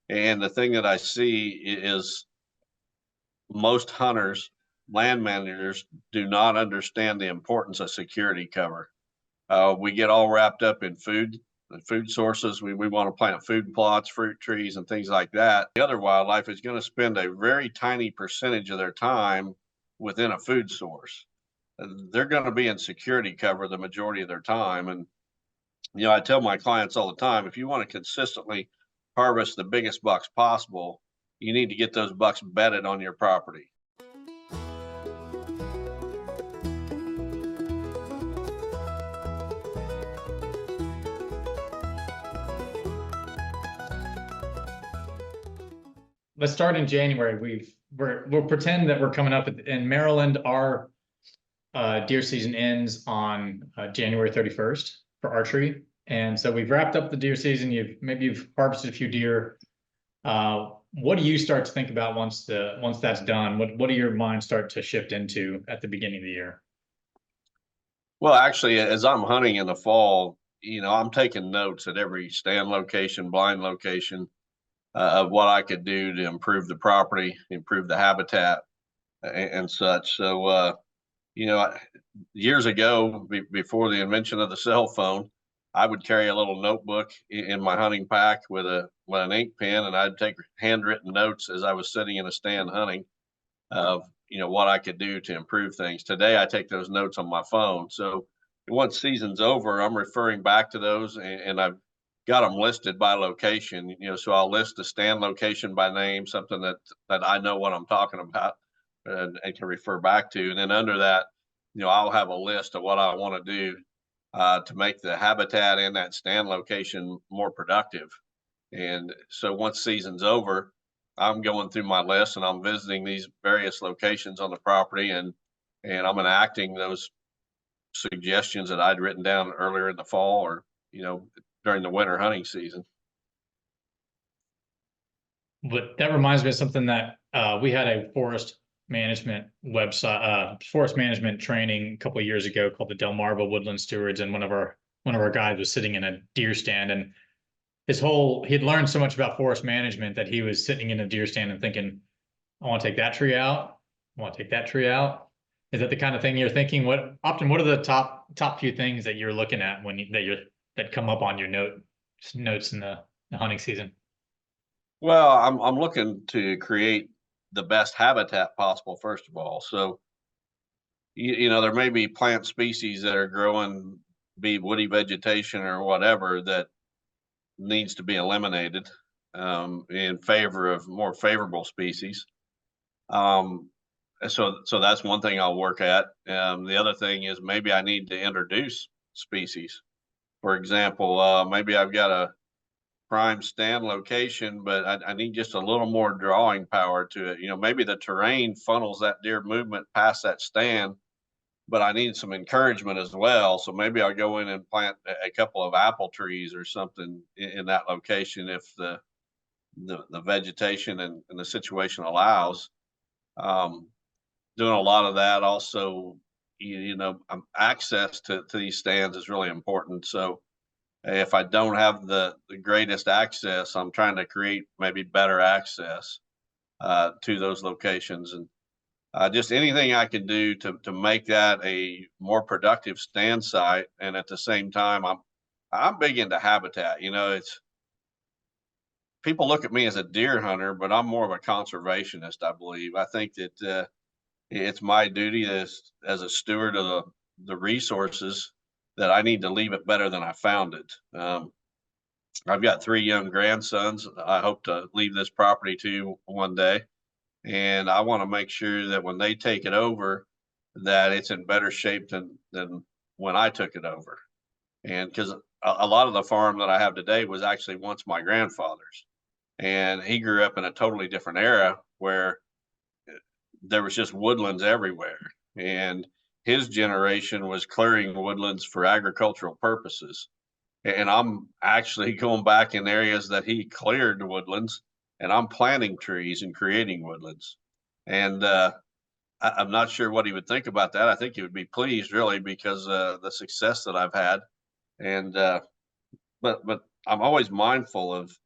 And the thing that I see is most hunters, land managers do not understand the importance of security cover. We get all wrapped up in food sources. We want to plant food plots, fruit trees, and things like that. The other wildlife is going to spend a very tiny percentage of their time within a food source. They're going to be in security cover the majority of their time. And, I tell my clients all the time, if you want to consistently harvest the biggest bucks possible, you need to get those bucks bedded on your property. Let's start in January. We'll pretend that we're coming up in Maryland. Our deer season ends on January 31st for archery, and so we've wrapped up the deer season. You've harvested a few deer. What do you start to think about once that's done? What do your mind start to shift into at the beginning of the year? Well, actually, as I'm hunting in the fall, I'm taking notes at every stand location, blind location, of what I could do to improve the property, improve the habitat, and such. So, years ago, before the invention of the cell phone, I would carry a little notebook in my hunting pack with an ink pen, and I'd take handwritten notes as I was sitting in a stand hunting of what I could do to improve things. Today, I take those notes on my phone. So once season's over, I'm referring back to those, and I've got them listed by location. So I'll list the stand location by name, something that I know what I'm talking about and can refer back to. And then under that, I'll have a list of what I want to do to make the habitat in that stand location more productive. And so once season's over, I'm going through my list and I'm visiting these various locations on the property, and I'm enacting those suggestions that I'd written down earlier in the fall or during the winter hunting season. But that reminds me of something that we had a forest management website, forest management training a couple of years ago called the Delmarva Woodland Stewards, and one of our guys was sitting in a deer stand, and he'd learned so much about forest management that he was sitting in a deer stand and thinking, I want to take that tree out. I want to take that tree out. Is that the kind of thing you're thinking? What are the top few things that you're looking at that come up on your notes in the hunting season? Well, I'm looking to create the best habitat possible, first of all. So, there may be plant species that are growing, be woody vegetation or whatever, that needs to be eliminated in favor of more favorable species. So that's one thing I'll work at. The other thing is maybe I need to introduce species. For example, maybe I've got a prime stand location, but I need just a little more drawing power to it. Maybe the terrain funnels that deer movement past that stand, but I need some encouragement as well. So maybe I'll go in and plant a couple of apple trees or something in that location if the vegetation and the situation allows. Doing a lot of that also, access to these stands is really important. So if I don't have the greatest access, I'm trying to create maybe better access to those locations, and just anything I can do to make that a more productive stand site. And at the same time, I'm big into habitat. It's people look at me as a deer hunter, but I'm more of a conservationist, I believe. I think that it's my duty as a steward of the resources that I need to leave it better than I found it. I've got 3 young grandsons I hope to leave this property to one day. And I want to make sure that when they take it over, that it's in better shape than when I took it over. And because a lot of the farm that I have today was actually once my grandfather's. And he grew up in a totally different era where there was just woodlands everywhere. And his generation was clearing woodlands for agricultural purposes. And I'm actually going back in areas that he cleared woodlands, and I'm planting trees and creating woodlands. And I'm not sure what he would think about that. I think he would be pleased, really, because the success that I've had. And but I'm always mindful of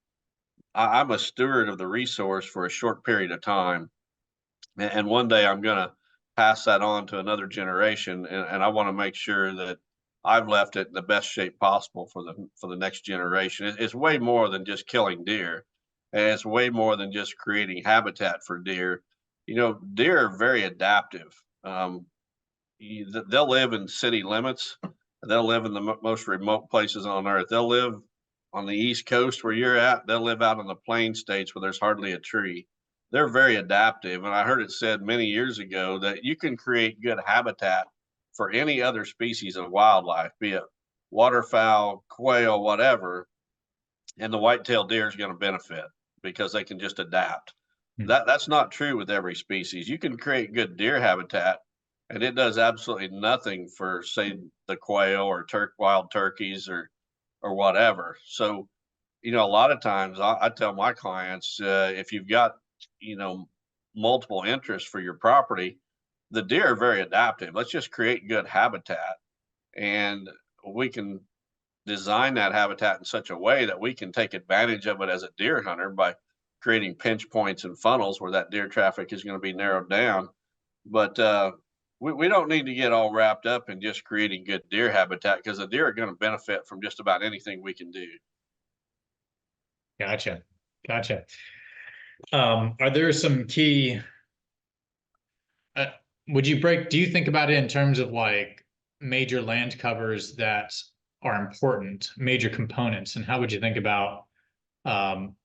I'm a steward of the resource for a short period of time. And one day I'm going to pass that on to another generation. And I want to make sure that I've left it in the best shape possible for the next generation. It's way more than just killing deer. And it's way more than just creating habitat for deer. You know, deer are very adaptive. They'll live in city limits. They'll live in the most remote places on earth. They'll live on the East Coast where you're at. They'll live out in the plain states where there's hardly a tree. They're very adaptive. And I heard it said many years ago that you can create good habitat for any other species of wildlife, be it waterfowl, quail, whatever, and the white-tailed deer is going to benefit because they can just adapt. Hmm. That's not true with every species. You can create good deer habitat, and it does absolutely nothing for, say, the quail or wild turkeys or whatever. So, you know, a lot of times I tell my clients, if you've got, you know, multiple interests for your property, the deer are very adaptive. Let's just create good habitat, and we can design that habitat in such a way that we can take advantage of it as a deer hunter by creating pinch points and funnels where that deer traffic is going to be narrowed down. But we don't need to get all wrapped up in just creating good deer habitat, because the deer are going to benefit from just about anything we can do. Gotcha. Gotcha. Are there some key, uh, do you think about it in terms of like major land covers that are important, major components, and how would you think about, um,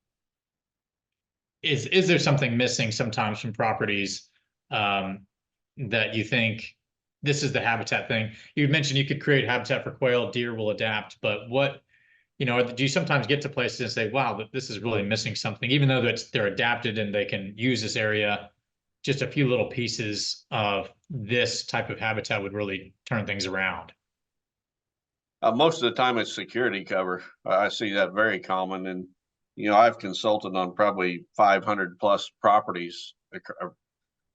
is there something missing sometimes from properties, um, that you think this is the habitat thing? You mentioned you could create habitat for quail, deer will adapt, but what, do you sometimes get to places and say, wow, this is really missing something, even though they're adapted and they can use this area, just a few little pieces of this type of habitat would really turn things around? Most of the time, it's security cover. I see that very common, and you know, I've consulted on probably 500 plus properties,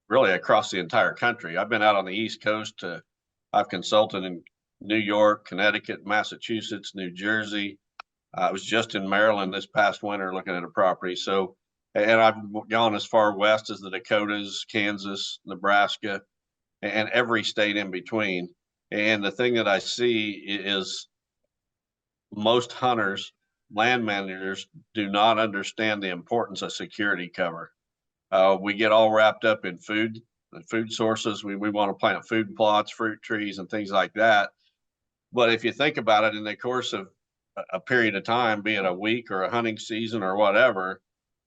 really across the entire country. I've been out on the East Coast. I've consulted in New York, Connecticut, Massachusetts, New Jersey. I was just in Maryland this past winter looking at a property. So, and I've gone as far west as the Dakotas, Kansas, Nebraska, and every state in between. And the thing that I see is most hunters, land managers do not understand the importance of security cover. We get all wrapped up in food sources. We want to plant food plots, fruit trees, and things like that. But if you think about it, in the course of a period of time, be it a week or a hunting season or whatever,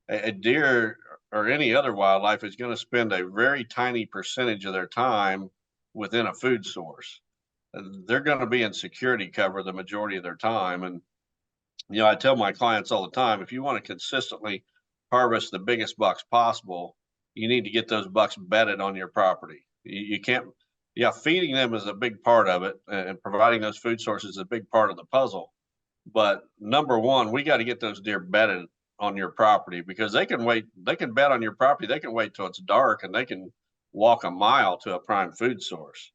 a deer or any other wildlife is going to spend a very tiny percentage of their time within a food source. They're going to be in security cover the majority of their time. And, you know, I tell my clients all the time, if you want to consistently harvest the biggest bucks possible, you need to get those bucks bedded on your property. You can't, yeah, feeding them is a big part of it, and providing those food sources is a big part of the puzzle. But number one, we got to get those deer bedded on your property, because they can wait, they can bed on your property, they can wait till it's dark and they can walk a mile to a prime food source.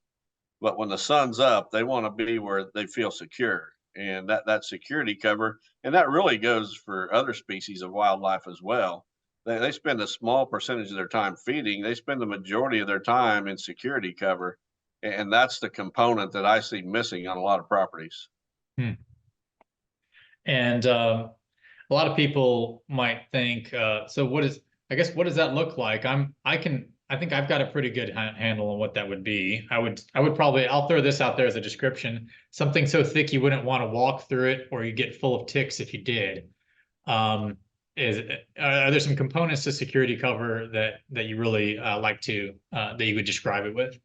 But when the sun's up, they want to be where they feel secure. And that security cover, and that really goes for other species of wildlife as well. They spend a small percentage of their time feeding, they spend the majority of their time in security cover. And that's the component that I see missing on a lot of properties. Hmm. And a lot of people might think, so what does that look like? I think I've got a pretty good handle on what that would be. I'll throw this out there as a description: something so thick you wouldn't want to walk through it, or you get full of ticks if you did. Um, are there some components to security cover that you really that you would describe it with?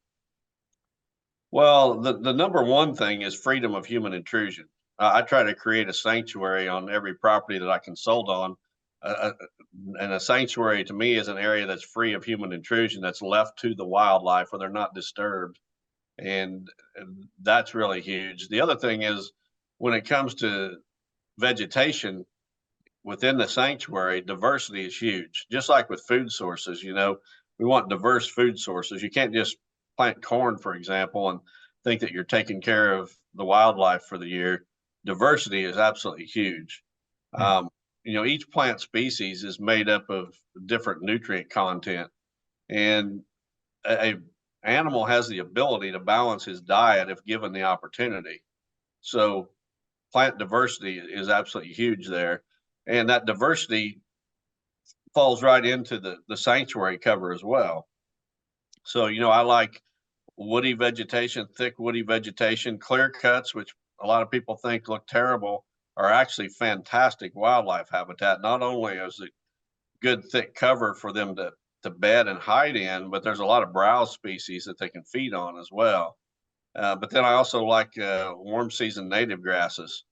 Well, the number one thing is freedom of human intrusion. I try to create a sanctuary on every property that I consult on. Uh, uh, and a sanctuary to me is an area that's free of human intrusion, that's left to the wildlife where they're not disturbed. And that's really huge. The other thing is, when it comes to vegetation within the sanctuary, diversity is huge. Just like with food sources, you know, we want diverse food sources. You can't just plant corn, for example, and think that you're taking care of the wildlife for the year. Diversity is absolutely huge. Hmm. each plant species is made up of different nutrient content, and a animal has the ability to balance his diet if given the opportunity. So plant diversity is absolutely huge there. And that diversity falls right into the sanctuary cover as well. So, I like woody vegetation, thick woody vegetation, clear cuts, which a lot of people think look terrible, are actually fantastic wildlife habitat. Not only is it good thick cover for them to bed and hide in, but there's a lot of browse species that they can feed on as well. But then I also like warm season native grasses,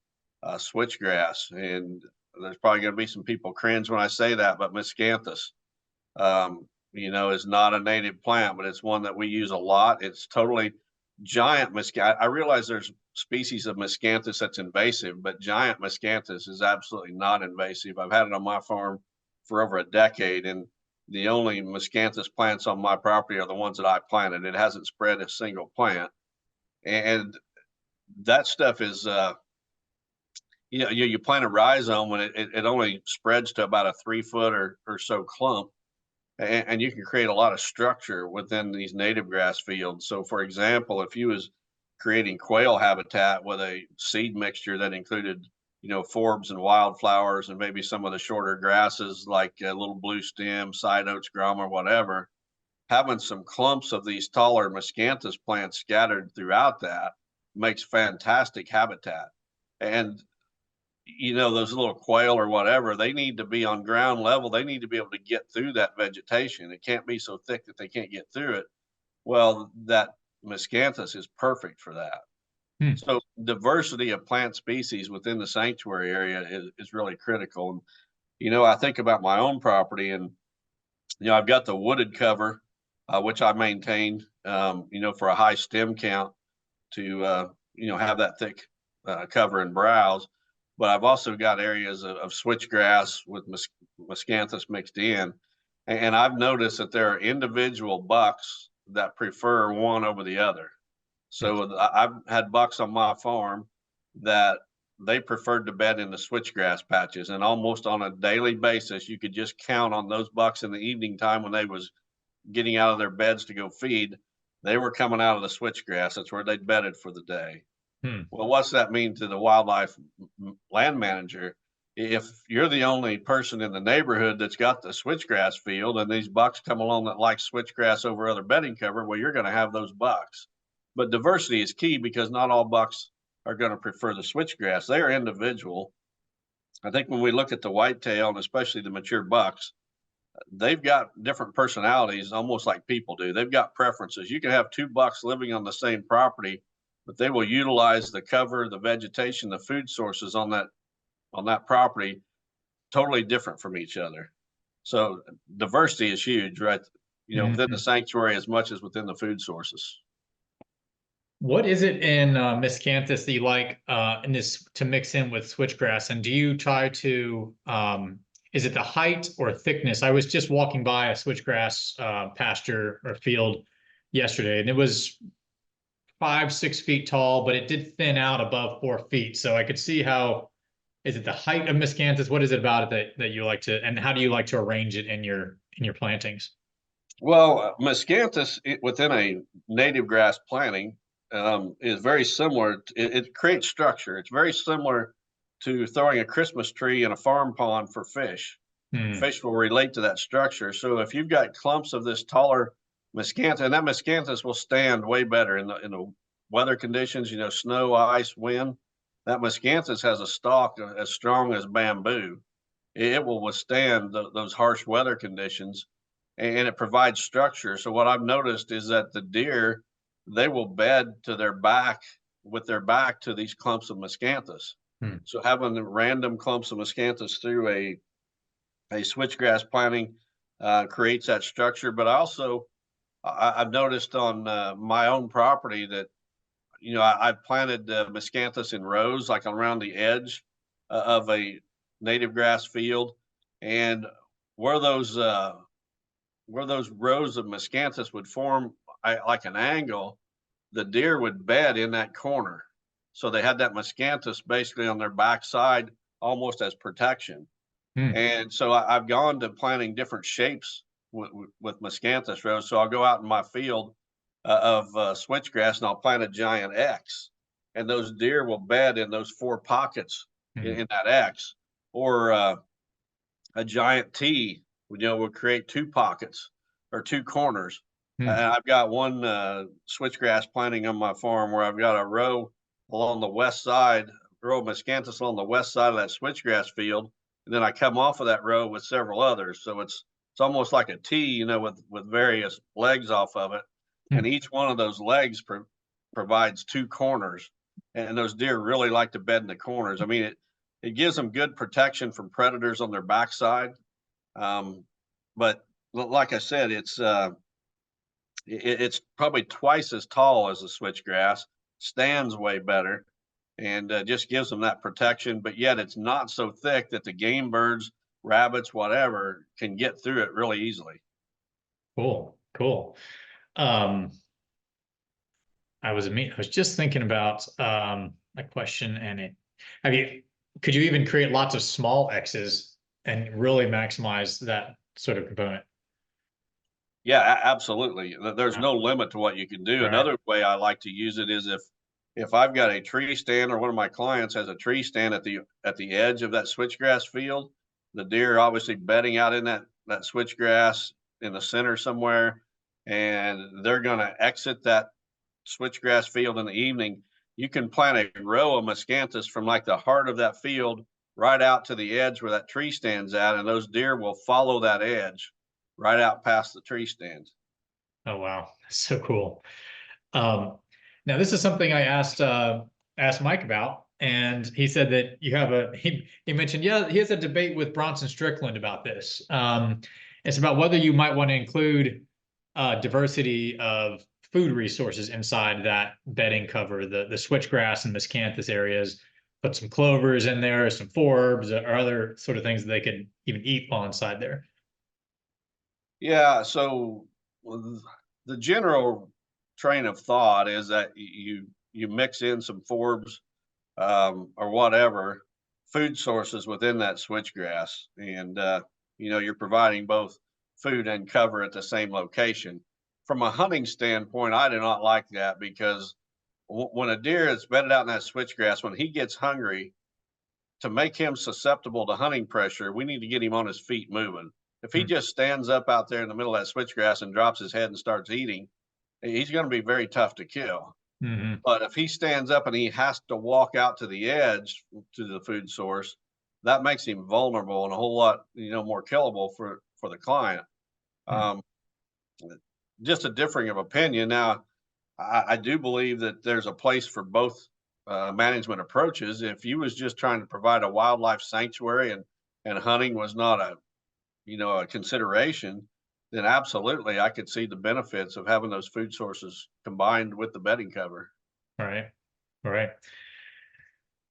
switchgrass, and there's probably going to be some people cringe when I say that, but miscanthus, is not a native plant, but it's one that we use a lot. It's totally giant miscanthus. I realize there's species of miscanthus that's invasive, but giant miscanthus is absolutely not invasive. I've had it on my farm for over a decade, and the only miscanthus plants on my property are the ones that I planted. It hasn't spread a single plant. And that stuff is, you plant a rhizome and it only spreads to about a 3 foot or so clump, and you can create a lot of structure within these native grass fields. So, for example, if you was creating quail habitat with a seed mixture that included, forbs and wildflowers and maybe some of the shorter grasses like little blue stem, side oats, grum, or whatever, having some clumps of these taller miscanthus plants scattered throughout that makes fantastic habitat. And those little quail or whatever, they need to be on ground level. They need to be able to get through that vegetation. It can't be so thick that they can't get through it. Well, that miscanthus is perfect for that. So diversity of plant species within the sanctuary area is really critical. And, I think about my own property, and, I've got the wooded cover, which I maintain, for a high stem count to, have that thick cover and browse. But I've also got areas of switchgrass with miscanthus mixed in. And I've noticed that there are individual bucks that prefer one over the other. So I've had bucks on my farm that they preferred to bed in the switchgrass patches, and almost on a daily basis, you could just count on those bucks in the evening time when they was getting out of their beds to go feed. They were coming out of the switchgrass. That's where they'd bedded for the day. Well, what's that mean to the wildlife land manager? If you're the only person in the neighborhood that's got the switchgrass field and these bucks come along that like switchgrass over other bedding cover, well, you're going to have those bucks. But diversity is key because not all bucks are going to prefer the switchgrass. They are individual. I think when we look at the whitetail and especially the mature bucks, they've got different personalities, almost like people do. They've got preferences. You can have two bucks living on the same property, but they will utilize the cover, the vegetation, the food sources on that property totally different from each other. So diversity is huge, right? Within the sanctuary as much as within the food sources. What is it in miscanthus that you like in this to mix in with switchgrass? And do you try to is it the height or thickness? I was just walking by a switchgrass pasture or field yesterday, and it was 5-6 feet tall, but it did thin out above 4 feet. So I could see how, is it the height of miscanthus? What is it about it that you like to, and how do you like to arrange it in your plantings? Well, miscanthus within a native grass planting is very similar. It creates structure. It's very similar to throwing a Christmas tree in a farm pond for fish. Fish will relate to that structure. So if you've got clumps of this taller miscanthus, and that miscanthus will stand way better in the weather conditions, snow, ice, wind. That miscanthus has a stalk as strong as bamboo. It will withstand those harsh weather conditions, and it provides structure. So what I've noticed is that the deer, they will bed to their back with their back to these clumps of miscanthus. So having the random clumps of miscanthus through a switchgrass planting creates that structure. But also, I've noticed on my own property that, I've planted miscanthus in rows, like around the edge of a native grass field. And where those rows of miscanthus would form like an angle, the deer would bed in that corner. So they had that miscanthus basically on their backside almost as protection. Hmm. And so I've gone to planting different shapes with miscanthus rows. So I'll go out in my field of switchgrass and I'll plant a giant X, and those deer will bed in those 4 pockets Hmm. in that X, or a giant T, will create 2 pockets or 2 corners. Hmm. And I've got one switchgrass planting on my farm where I've got a row along the west side, row of miscanthus along the west side of that switchgrass field, and then I come off of that row with several others. So it's almost like a T, with various legs off of it, Hmm. and each one of those legs provides 2 corners, and those deer really like to bed in the corners. I mean, it gives them good protection from predators on their backside. Um, but like I said, it's probably twice as tall as the switchgrass, stands way better, and just gives them that protection. But yet it's not so thick that the game birds, rabbits, whatever, can get through it really easily. Cool. Cool. Um, I was just thinking about a question, and have you could you even create lots of small X's and really maximize that sort of component? Yeah, absolutely. There's Yeah. no limit to what you can do. Right. Another way I like to use it is if I've got a tree stand, or one of my clients has a tree stand at the edge of that switchgrass field, the deer obviously bedding out in that switchgrass in the center somewhere, and they're going to exit that switchgrass field in the evening. You can plant a row of miscanthus from like the heart of that field right out to the edge where that tree stands at, and those deer will follow that edge right out past the tree stands. Oh wow, that's so cool. Um, Now this is something I asked Mike about, and he said that you have he mentioned, yeah, he has a debate with Bronson Strickland about this. It's about whether you might want to include diversity of food resources inside that bedding cover, the switchgrass and miscanthus areas. Put some clovers in there, some forbs, or other sort of things that they could even eat while inside there. Yeah, so the general train of thought is that you mix in some forbs, or whatever food sources within that switchgrass, and you're providing both food and cover at the same location. From a hunting standpoint, I do not like that, because when a deer is bedded out in that switchgrass, when he gets hungry, to make him susceptible to hunting pressure, we need to get him on his feet moving. If he Hmm. just stands up out there in the middle of that switchgrass and drops his head and starts eating, he's going to be very tough to kill. Hmm. But if he stands up and he has to walk out to the edge to the food source, that makes him vulnerable and a whole lot, more killable for the client. Hmm. Um, just a differing of opinion. Now, I do believe that there's a place for both management approaches. If you was just trying to provide a wildlife sanctuary, and hunting was not a consideration, then absolutely I could see the benefits of having those food sources combined with the bedding cover. Right. Right.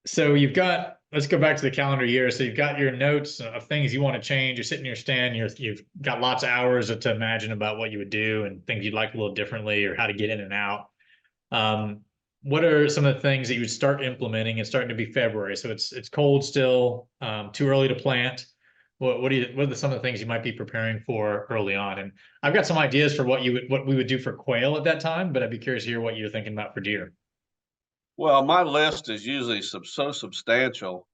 So you've got, let's go back to the calendar year. So you've got your notes of things you want to change. You're sitting in your stand. You've got lots of hours to imagine about what you would do and things you'd like a little differently, or how to get in and out. Um, what are some of the things that you would start implementing? It's starting to be February, so it's cold still, too early to plant. What are some of the things you might be preparing for early on? And I've got some ideas for what we would do for quail at that time, but I'd be curious to hear what you're thinking about for deer. Well, my list is usually so substantial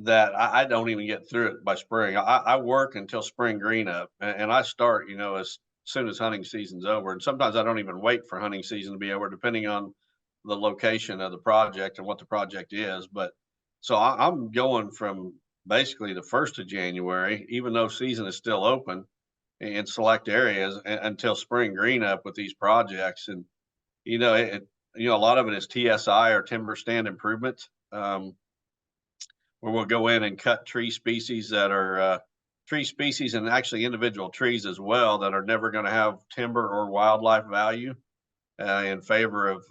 that I don't even get through it by spring. I work until spring green up, and I start, as soon as hunting season's over. And sometimes I don't even wait for hunting season to be over, depending on the location of the project and what the project is. But so I'm going from basically the 1st of January, even though season is still open in select areas, until spring green up with these projects. And, a lot of it is TSI, or timber stand improvement. Where we'll go in and cut tree species that are tree species, and actually individual trees as well, that are never going to have timber or wildlife value, in favor of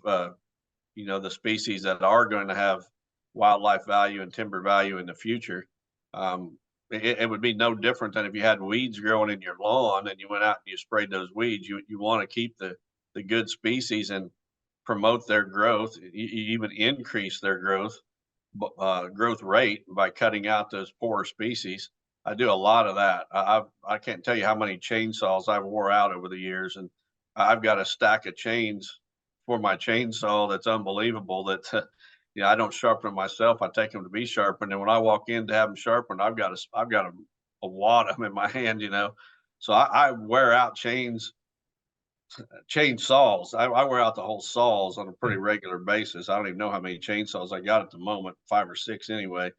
the species that are going to have wildlife value and timber value in the future. It would be no different than if you had weeds growing in your lawn and you went out and you sprayed those weeds. You want to keep the good species and promote their growth, even increase their growth. growth rate by cutting out those poor species. I do a lot of that. I can't tell you how many chainsaws I've wore out over the years, and I've got a stack of chains for my chainsaw that's unbelievable. That yeah, I don't sharpen them myself. I take them to be sharpened, and when I walk in to have them sharpened, I've got a wad of them in my hand. So I wear out chainsaws. I wear out the whole saws on a pretty regular basis. I don't even know how many chainsaws I got at the moment, 5 or 6 anyway.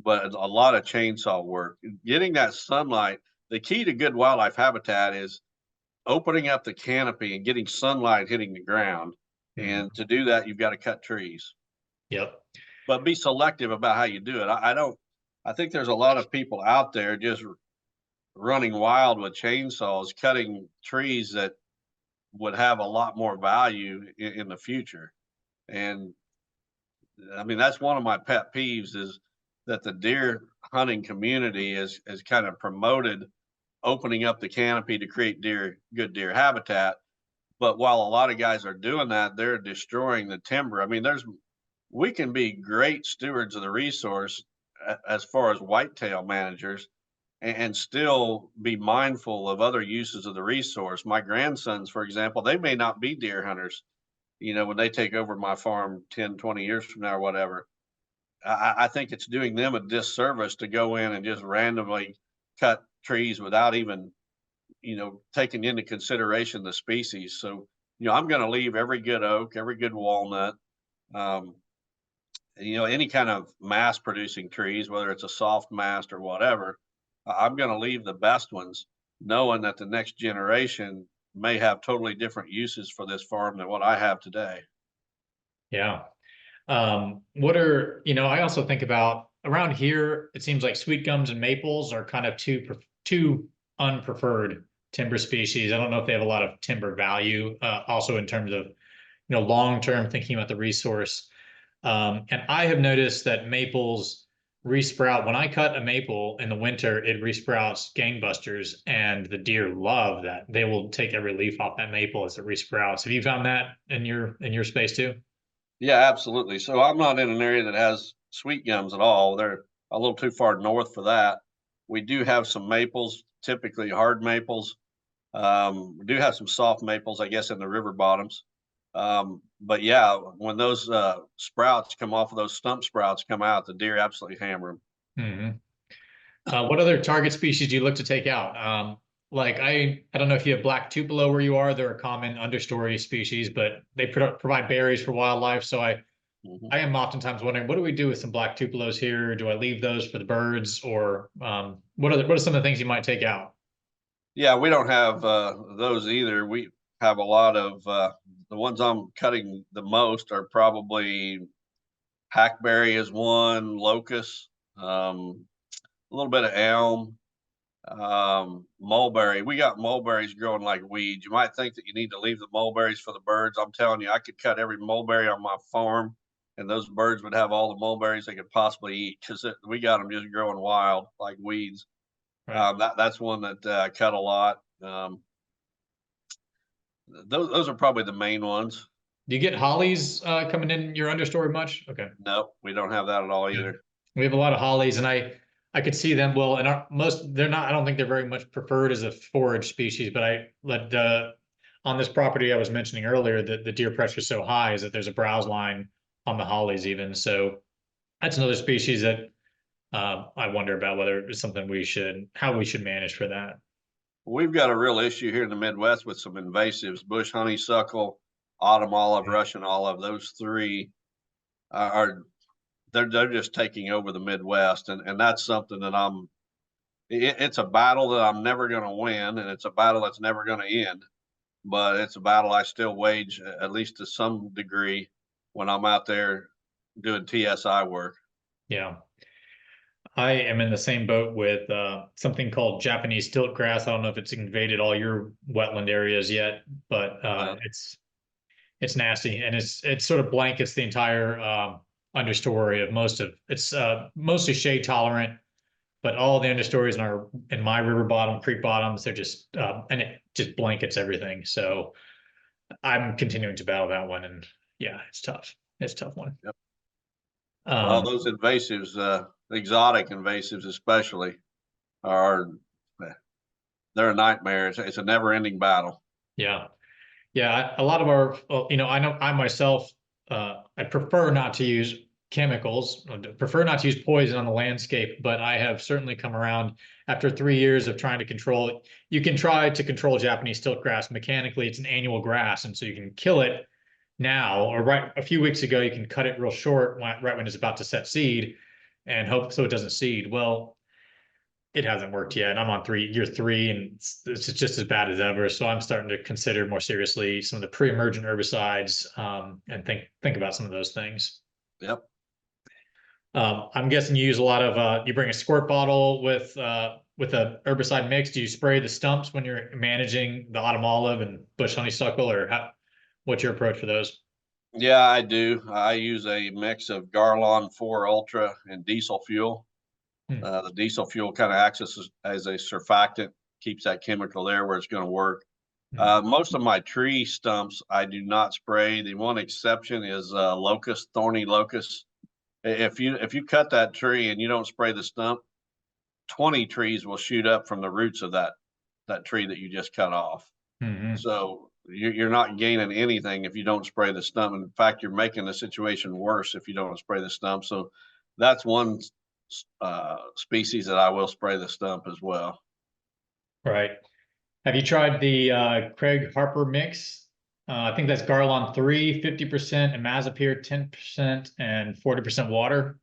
But a lot of chainsaw work. Getting that sunlight. The key to good wildlife habitat is opening up the canopy and getting sunlight hitting the ground. Mhm. And to do that, you've got to cut trees, Yep. but be selective about how you do it. I don't. I think there's a lot of people out there just running wild with chainsaws, cutting trees that would have a lot more value in the future. And I mean, that's one of my pet peeves is that the deer hunting community is kind of promoted opening up the canopy to create good deer habitat. But while a lot of guys are doing that, they're destroying the timber. I mean, we can be great stewards of the resource as far as whitetail managers and still be mindful of other uses of the resource. My grandsons, for example, they may not be deer hunters, when they take over my farm 10, 20 years from now or whatever. I think it's doing them a disservice to go in and just randomly cut trees without even, taking into consideration the species. So, I'm going to leave every good oak, every good walnut, um, any kind of mass producing trees, whether it's a soft mast or whatever. I'm going to leave the best ones, knowing that the next generation may have totally different uses for this farm than what I have today. Yeah. I also think about around here, it seems like sweet gums and maples are kind of two unpreferred timber species. I don't know if they have a lot of timber value, also in terms of, long-term thinking about the resource. And I have noticed that maples resprout. When I cut a maple in the winter, it resprouts gangbusters, and the deer love that. They will take every leaf off that maple as it resprouts. Have you found that in your space too? Yeah, absolutely. So I'm not in an area that has sweet gums at all. They're a little too far north for that. We do have some maples, typically hard maples. We do have some soft maples, I guess, in the river bottoms. But yeah, when those sprouts come off of those stump sprouts come out, the deer absolutely hammer them. Hmm. What other target species do you look to take out? Like I don't know if you have black tupelo where you are. They're a common understory species, but they provide berries for wildlife. So Mhm. I am oftentimes wondering, what do we do with some black tupelos here? Do I leave those for the birds, or what are some of the things you might take out? Yeah, we don't have those either. We have a lot of the ones I'm cutting the most are probably hackberry is one, locust, a little bit of elm, mulberry. We got mulberries growing like weeds. You might think that you need to leave the mulberries for the birds. I'm telling you, I could cut every mulberry on my farm, and those birds would have all the mulberries they could possibly eat because we got them just growing wild like weeds. Right. That's one that I cut a lot. Those are probably the main ones. Do you get hollies coming in your understory much? Okay. Nope, we don't have that at all Yeah. either. We have a lot of hollies, and I could see them. Well, and most they're not. I don't think they're very much preferred as a forage species. But on this property I was mentioning earlier that the deer pressure is so high is that there's a browse line on the hollies even. So that's another species that I wonder about whether it's something how we should manage for that. We've got a real issue here in the Midwest with some invasives: bush honeysuckle, autumn olive, Russian olive. Those three are they're just taking over the Midwest, and that's something that it's a battle that I'm never going to win, and it's a battle that's never going to end. But it's a battle I still wage, at least to some degree, when I'm out there doing TSI work. Yeah. I am in the same boat with something called Japanese stilt grass. I don't know if it's invaded all your wetland areas yet, but Uh, it's nasty, and it sort of blankets the entire understory of most of it's mostly shade tolerant, but all the understories in my river bottom, creek bottoms, they're just and it just blankets everything. So I'm continuing to battle that one, and yeah, it's tough. It's a tough one. Well, Um, those invasives, exotic invasives especially, are they're a nightmare. It's a never-ending battle. yeah. Yeah, a lot of our, well, I know I myself, I prefer not to use chemicals, prefer not to use poison on the landscape, but I have certainly come around after 3 years of trying to control it. You can try to control Japanese stilt grass mechanically. It's an annual grass, and so you can kill it now, or right a few weeks ago, you can cut it real short right when it's about to set seed and hope so it doesn't seed. Well, it hasn't worked yet. I'm on year three, and it's just as bad as ever. So I'm starting to consider more seriously some of the pre-emergent herbicides, and think about some of those things. Yep. I'm guessing you use a lot of you bring a squirt bottle with a herbicide mix. Do you spray the stumps when you're managing the autumn olive and bush honeysuckle, or what's your approach for those? Yeah, I do. I use a mix of Garlon 4 Ultra and diesel fuel. Hmm. The diesel fuel kind of acts as a surfactant, keeps that chemical there where it's going to work. Hmm. Most of my tree stumps, I do not spray. The one exception is locust, thorny locust. If you cut that tree and you don't spray the stump, 20 trees will shoot up from the roots of that tree that you just cut off. Hmm. So you're not gaining anything if you don't spray the stump. In fact, you're making the situation worse if you don't spray the stump. So that's one species that I will spray the stump as well. Right. Have you tried the Craig Harper mix? I think that's Garlon 3, 50%, and Mazapir 10%, and 40% water.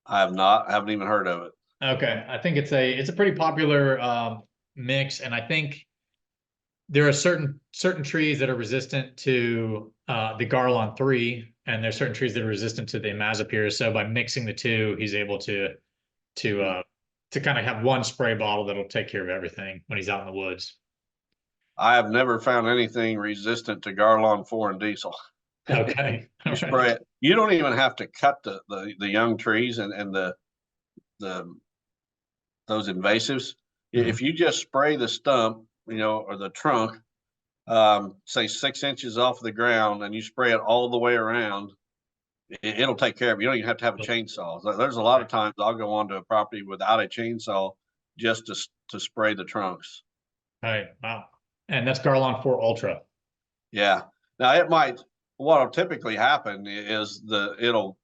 I have not, I haven't even heard of it. Okay, I think it's a pretty popular mix, and I think there are certain trees that are resistant to the Garlon 3, and there's certain trees that are resistant to the Mazapir. So by mixing the two, he's able to Hmm. uh, to kind of have one spray bottle that'll take care of everything when he's out in the woods. I have never found anything resistant to Garlon 4 and diesel. Okay, You all right. spray it. You don't even have to cut the young trees and the those invasives. Mhm. If you just spray the stump, or the trunk, say 6 inches off the ground, and you spray it all the way around, it'll take care of it. You don't even have to have a chainsaw. There's a lot of times I'll go onto a property without a chainsaw just to spray the trunks. Right. Wow. And that's Garlon 4 Ultra. Yeah. Now it might. What'll typically happen is it'll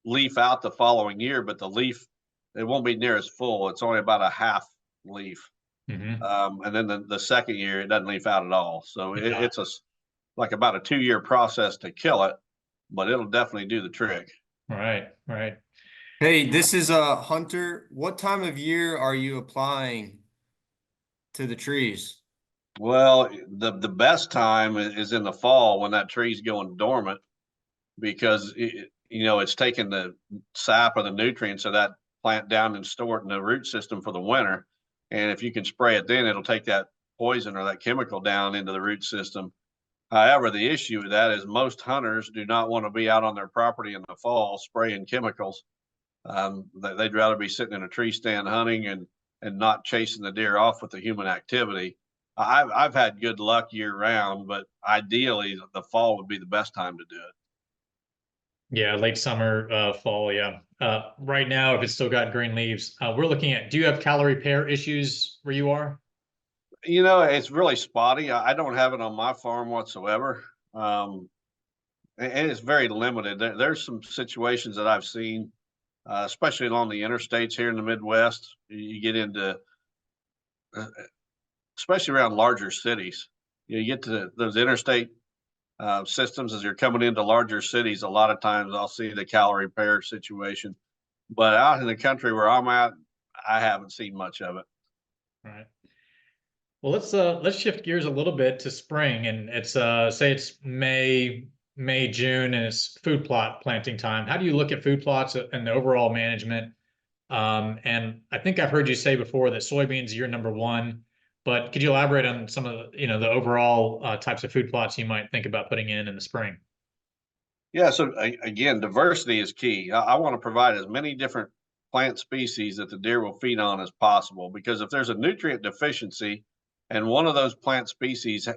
leaf out the following year, but the leaf, it won't be near as full. It's only about a half leaf. Hmm. And then the second year, it doesn't leaf out at all. So Yeah. it's like about a 2-year process to kill it, but it'll definitely do the trick. Right. Right. Hey, this is Hunter. What time of year are you applying to the trees? Well, the best time is in the fall when that tree's going dormant because it's taking the sap or the nutrients of that plant down and store it in the root system for the winter. And if you can spray it then, it'll take that poison or that chemical down into the root system. However, the issue with that is most hunters do not want to be out on their property in the fall spraying chemicals. They'd rather be sitting in a tree stand hunting and not chasing the deer off with the human activity. I've had good luck year round, but ideally the fall would be the best time to do it. Yeah. Late summer, fall. Yeah. Right now, if it's still got green leaves, we're looking at, do you have calorie pair issues where you are? It's really spotty. I don't have it on my farm whatsoever. And it's very limited. There's some situations that I've seen, especially along the interstates here in the Midwest. You get into, uh, especially around larger cities, you get to those interstate systems as you're coming into larger cities. A lot of times I'll see the calorie pair situation, but out in the country where I'm at, I haven't seen much of it. Right. Well, let's shift gears a little bit to spring, and it's say it's May, June, and it's food plot planting time. How do you look at food plots and the overall management? And I think I've heard you say before that soybeans you're number one, but could you elaborate on some of the overall types of food plots you might think about putting in the spring? Yeah. So again, diversity is key. I want to provide as many different plant species that the deer will feed on as possible, because if there's a nutrient deficiency and one of those plant species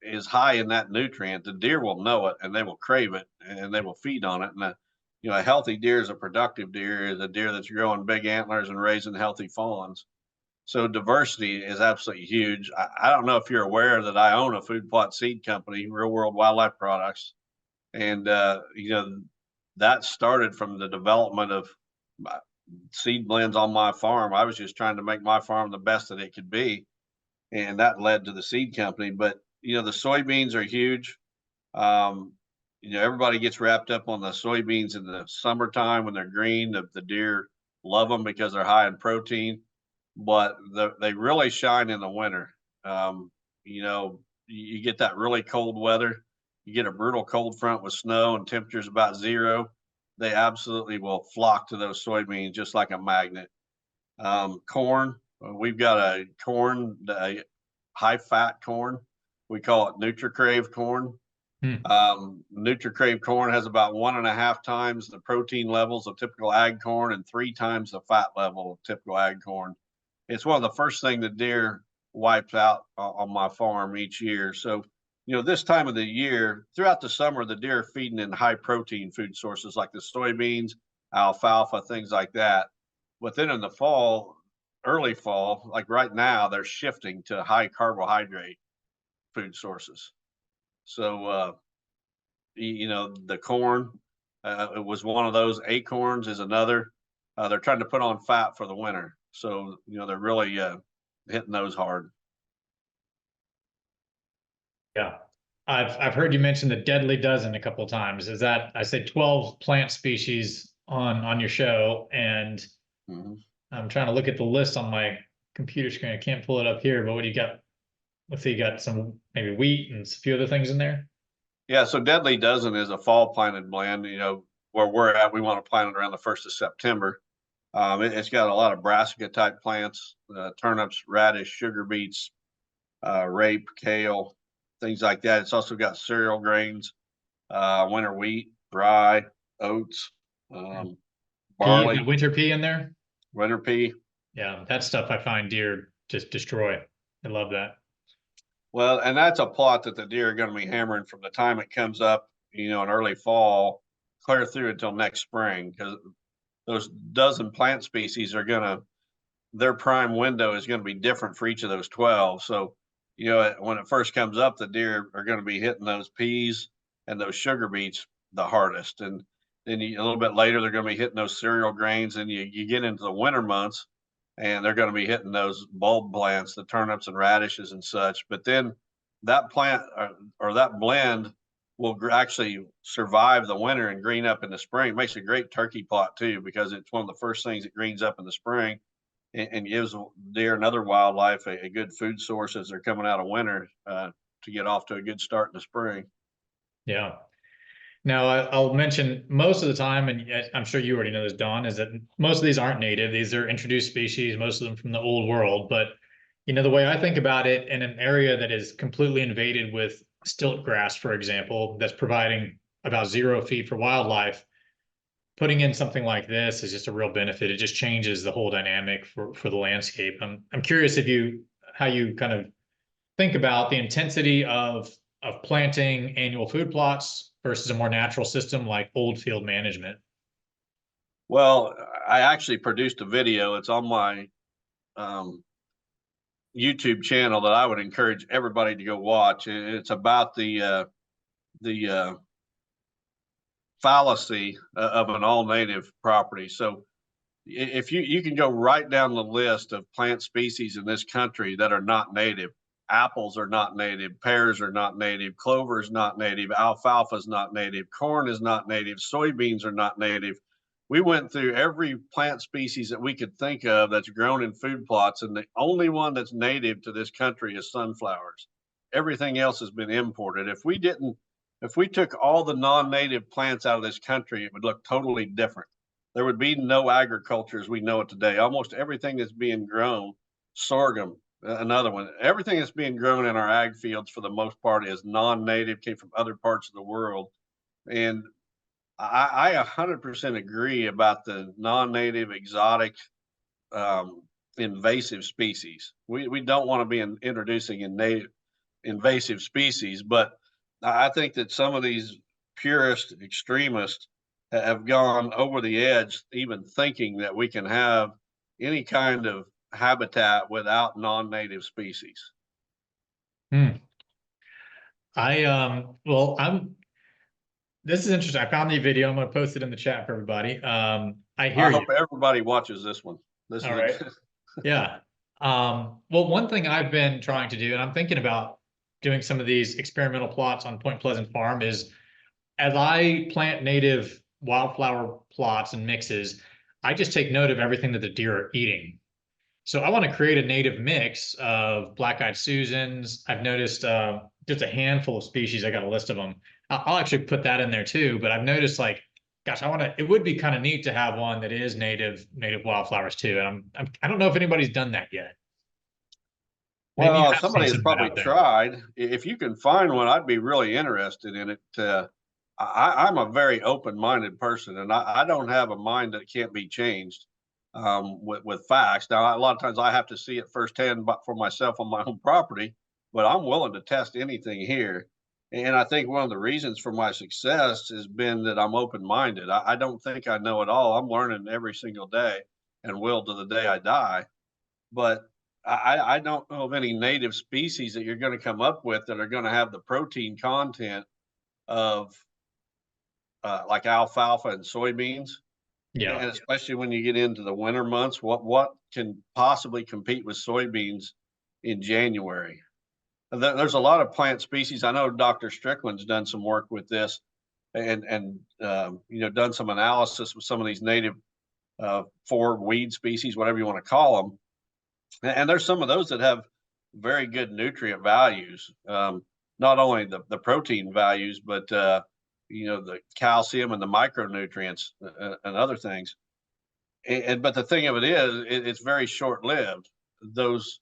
is high in that nutrient, the deer will know it and they will crave it and they will feed on it. And You know, a healthy deer is a productive deer, is a deer that's growing big antlers and raising healthy fawns. So diversity is absolutely huge. I don't know if you're aware that I own a food plot seed company, Real World Wildlife Products. And, you know, that started from the development of seed blends on my farm. I was just trying to make my farm the best that it could be. And that led to the seed company. But, you know, the soybeans are huge. Um, you know, everybody gets wrapped up on the soybeans in the summertime when they're green. The deer love them because they're high in protein, but they really shine in the winter. You know, you get that really cold weather, you get a brutal cold front with snow and temperatures about zero. They absolutely will flock to those soybeans just like a magnet. Corn, we've got a corn, a high fat corn. We call it NutriCrave corn. Hmm. NutriCrave corn has about 1.5 times the protein levels of typical ag corn and 3 times the fat level of typical ag corn. It's one of the first thing the deer wipes out on my farm each year. So, you know, this time of the year, throughout the summer, the deer are feeding in high protein food sources like the soybeans, alfalfa, things like that. But then in the fall, early fall, like right now, they're shifting to high carbohydrate food sources. So, you know, the corn, it was one of those. Acorns is another. They're trying to put on fat for the winter. So, you know, they're really hitting those hard. Yeah. I've heard you mention the deadly dozen a couple of times. Is that, I said 12 plant species on your show, and Mhm. I'm trying to look at the list on my computer screen. I can't pull it up here, but what do you got? Let's see, you got some maybe wheat and a few other things in there. Yeah, so Deadly Dozen is a fall planted blend. You know, where we're at, we want to plant it around the 1st of September. It's got a lot of brassica type plants, turnips, radish, sugar beets, rape, kale, things like that. It's also got cereal grains, winter wheat, rye, oats, Pea, barley, winter pea in there. winter pea. Yeah, that stuff I find deer just destroy. I love that. Well, and that's a plot that the deer are going to be hammering from the time it comes up, you know, in early fall, clear through until next spring, because those dozen plant species are going to, their prime window is going to be different for each of those 12. So, you know, when it first comes up, the deer are going to be hitting those peas and those sugar beets the hardest. And then a little bit later, they're going to be hitting those cereal grains. And you get into the winter months and they're going to be hitting those bulb plants, the turnips and radishes and such. But then that plant or that blend will actually survive the winter and green up in the spring. It makes a great turkey plot too, because it's one of the first things that greens up in the spring and gives deer and other wildlife a good food source as they're coming out of winter to get off to a good start in the spring. Yeah. Now, I'll mention most of the time, and I'm sure you already know this, Don, is that most of these aren't native. These are introduced species, most of them from the old world. But, you know, the way I think about it, in an area that is completely invaded with stilt grass, for example, that's providing about 0 feed for wildlife, putting in something like this is just a real benefit. It just changes the whole dynamic for the landscape. I'm curious if you, how you kind of think about the intensity of planting annual food plots versus a more natural system like old field management. Well, I actually produced a video. It's on my um, YouTube channel that I would encourage everybody to go watch. It's about the fallacy of an all native property. So if you can go right down the list of plant species in this country that are not native. Apples are not native, pears are not native, clover is not native, alfalfa is not native, corn is not native, soybeans are not native. We went through every plant species that we could think of that's grown in food plots, and the only one that's native to this country is sunflowers. Everything else has been imported. If we took all the non-native plants out of this country, it would look totally different. There would be no agriculture as we know it today. Almost everything that's being grown, sorghum, another one, everything that's being grown in our ag fields for the most part is non-native, came from other parts of the world. And I 100% agree about the non-native, exotic, invasive species. We don't want to be introducing invasive species, but I think that some of these purist extremists have gone over the edge, even thinking that we can have any kind of habitat without non-native species. Hmm. Well, this is interesting. I found the video. I'm going to post it in the chat for everybody. I hear I you. hope everybody watches this one. This All is right. Yeah. Well, one thing I've been trying to do, and I'm thinking about doing some of these experimental plots on Point Pleasant Farm, is as I plant native wildflower plots and mixes, I just take note of everything that the deer are eating. So I want to create a native mix of black-eyed Susans. I've noticed there's a handful of species. I got a list of them. I'll actually put that in there too. But I've noticed, like, gosh, I want to. It would be kind of neat to have one that is native wildflowers too. And I don't know if anybody's done that yet. Maybe you Well, have seen somebody has some of that probably out there. tried. If you can find one, I'd be really interested in it. I'm a very open-minded person, and I don't have a mind that can't be changed with facts. Now, a lot of times I have to see it firsthand for myself on my own property, but I'm willing to test anything here. And I think one of the reasons for my success has been that I'm open-minded. I don't think I know it all. I'm learning every single day and will to the day I die. But I don't know of any native species that you're going to come up with that are going to have the protein content of like alfalfa and soybeans. Yeah. And especially when you get into the winter months, what can possibly compete with soybeans in January? There's a lot of plant species. I know Dr. Strickland's done some work with this, and done some analysis with some of these native forward weed species, whatever you want to call them. And there's some of those that have very good nutrient values, not only the protein values, but the calcium and the micronutrients and other things. But the thing of it is, it's very short lived. Those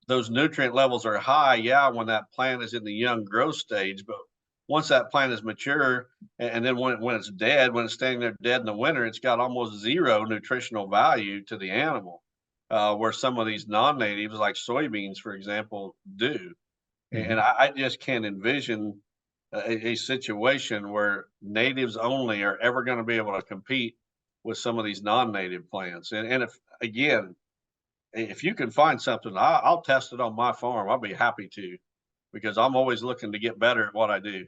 those nutrient levels are high, yeah, when that plant is in the young growth stage, but once that plant is mature, and then when it's dead, when it's staying there dead in the winter, it's got almost zero nutritional value to the animal. Where some of these non-natives, like soybeans, for example, do. And Mhm. I just can't envision a situation where natives only are ever going to be able to compete with some of these non-native plants. And if you can find something, I'll test it on my farm. I'll be happy to, because I'm always looking to get better at what I do.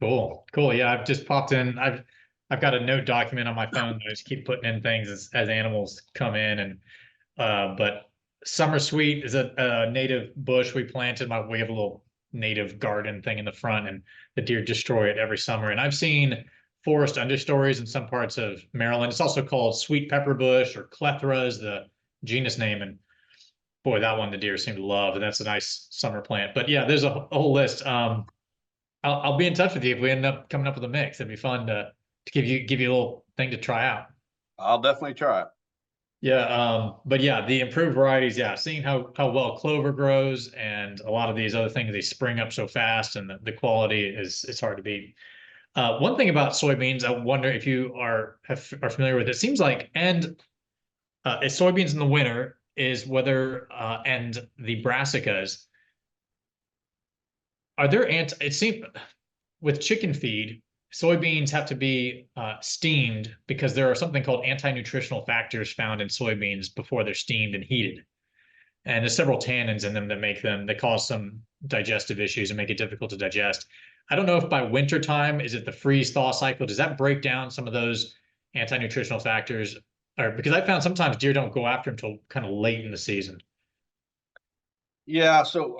Cool. Cool. Yeah, I've just popped in. I've got a note document on my phone that I just keep putting in things as animals come in. And but summer sweet is a native bush we planted. We have a little native garden thing in the front, and the deer destroy it every summer. And I've seen forest understories in some parts of Maryland. It's also called sweet pepper bush, or clethra is the genus name. And boy, that one the deer seem to love, and that's a nice summer plant. But yeah, there's a whole list. I'll be in touch with you if we end up coming up with a mix. It'd be fun to give you a little thing to try out. I'll definitely try it. Yeah, but yeah, the improved varieties, yeah, seeing how well clover grows and a lot of these other things, they spring up so fast, and the quality is hard to beat. One thing about soybeans, I wonder if you are familiar with it. It seems like soybeans in the winter is whether and the brassicas are there ant. It seems with chicken feed, soybeans have to be steamed because there are something called anti-nutritional factors found in soybeans before they're steamed and heated. And there's several tannins in them that cause some digestive issues and make it difficult to digest. I don't know if by winter time, is it the freeze thaw cycle? Does that break down some of those anti-nutritional factors? Or because I found sometimes deer don't go after them until kind of late in the season. Yeah. So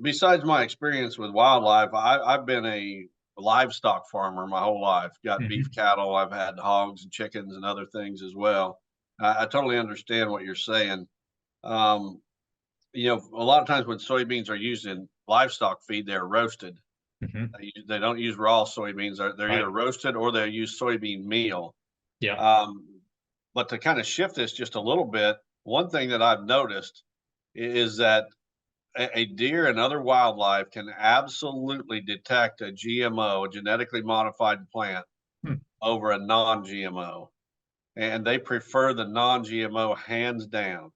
besides my experience with wildlife, I've been a livestock farmer my whole life. Got beef Mhm. cattle. I've had hogs and chickens and other things as well. I totally understand what you're saying. Um, a lot of times when soybeans are used in livestock feed, they're roasted. Mhm. They don't use raw soybeans. They're either Right. roasted or they use soybean meal. Yeah. Um, but to kind of shift this just a little bit, one thing that I've noticed is that a deer and other wildlife can absolutely detect a GMO, a genetically modified plant, Hmm. over a non-GMO, and they prefer the non-GMO hands down.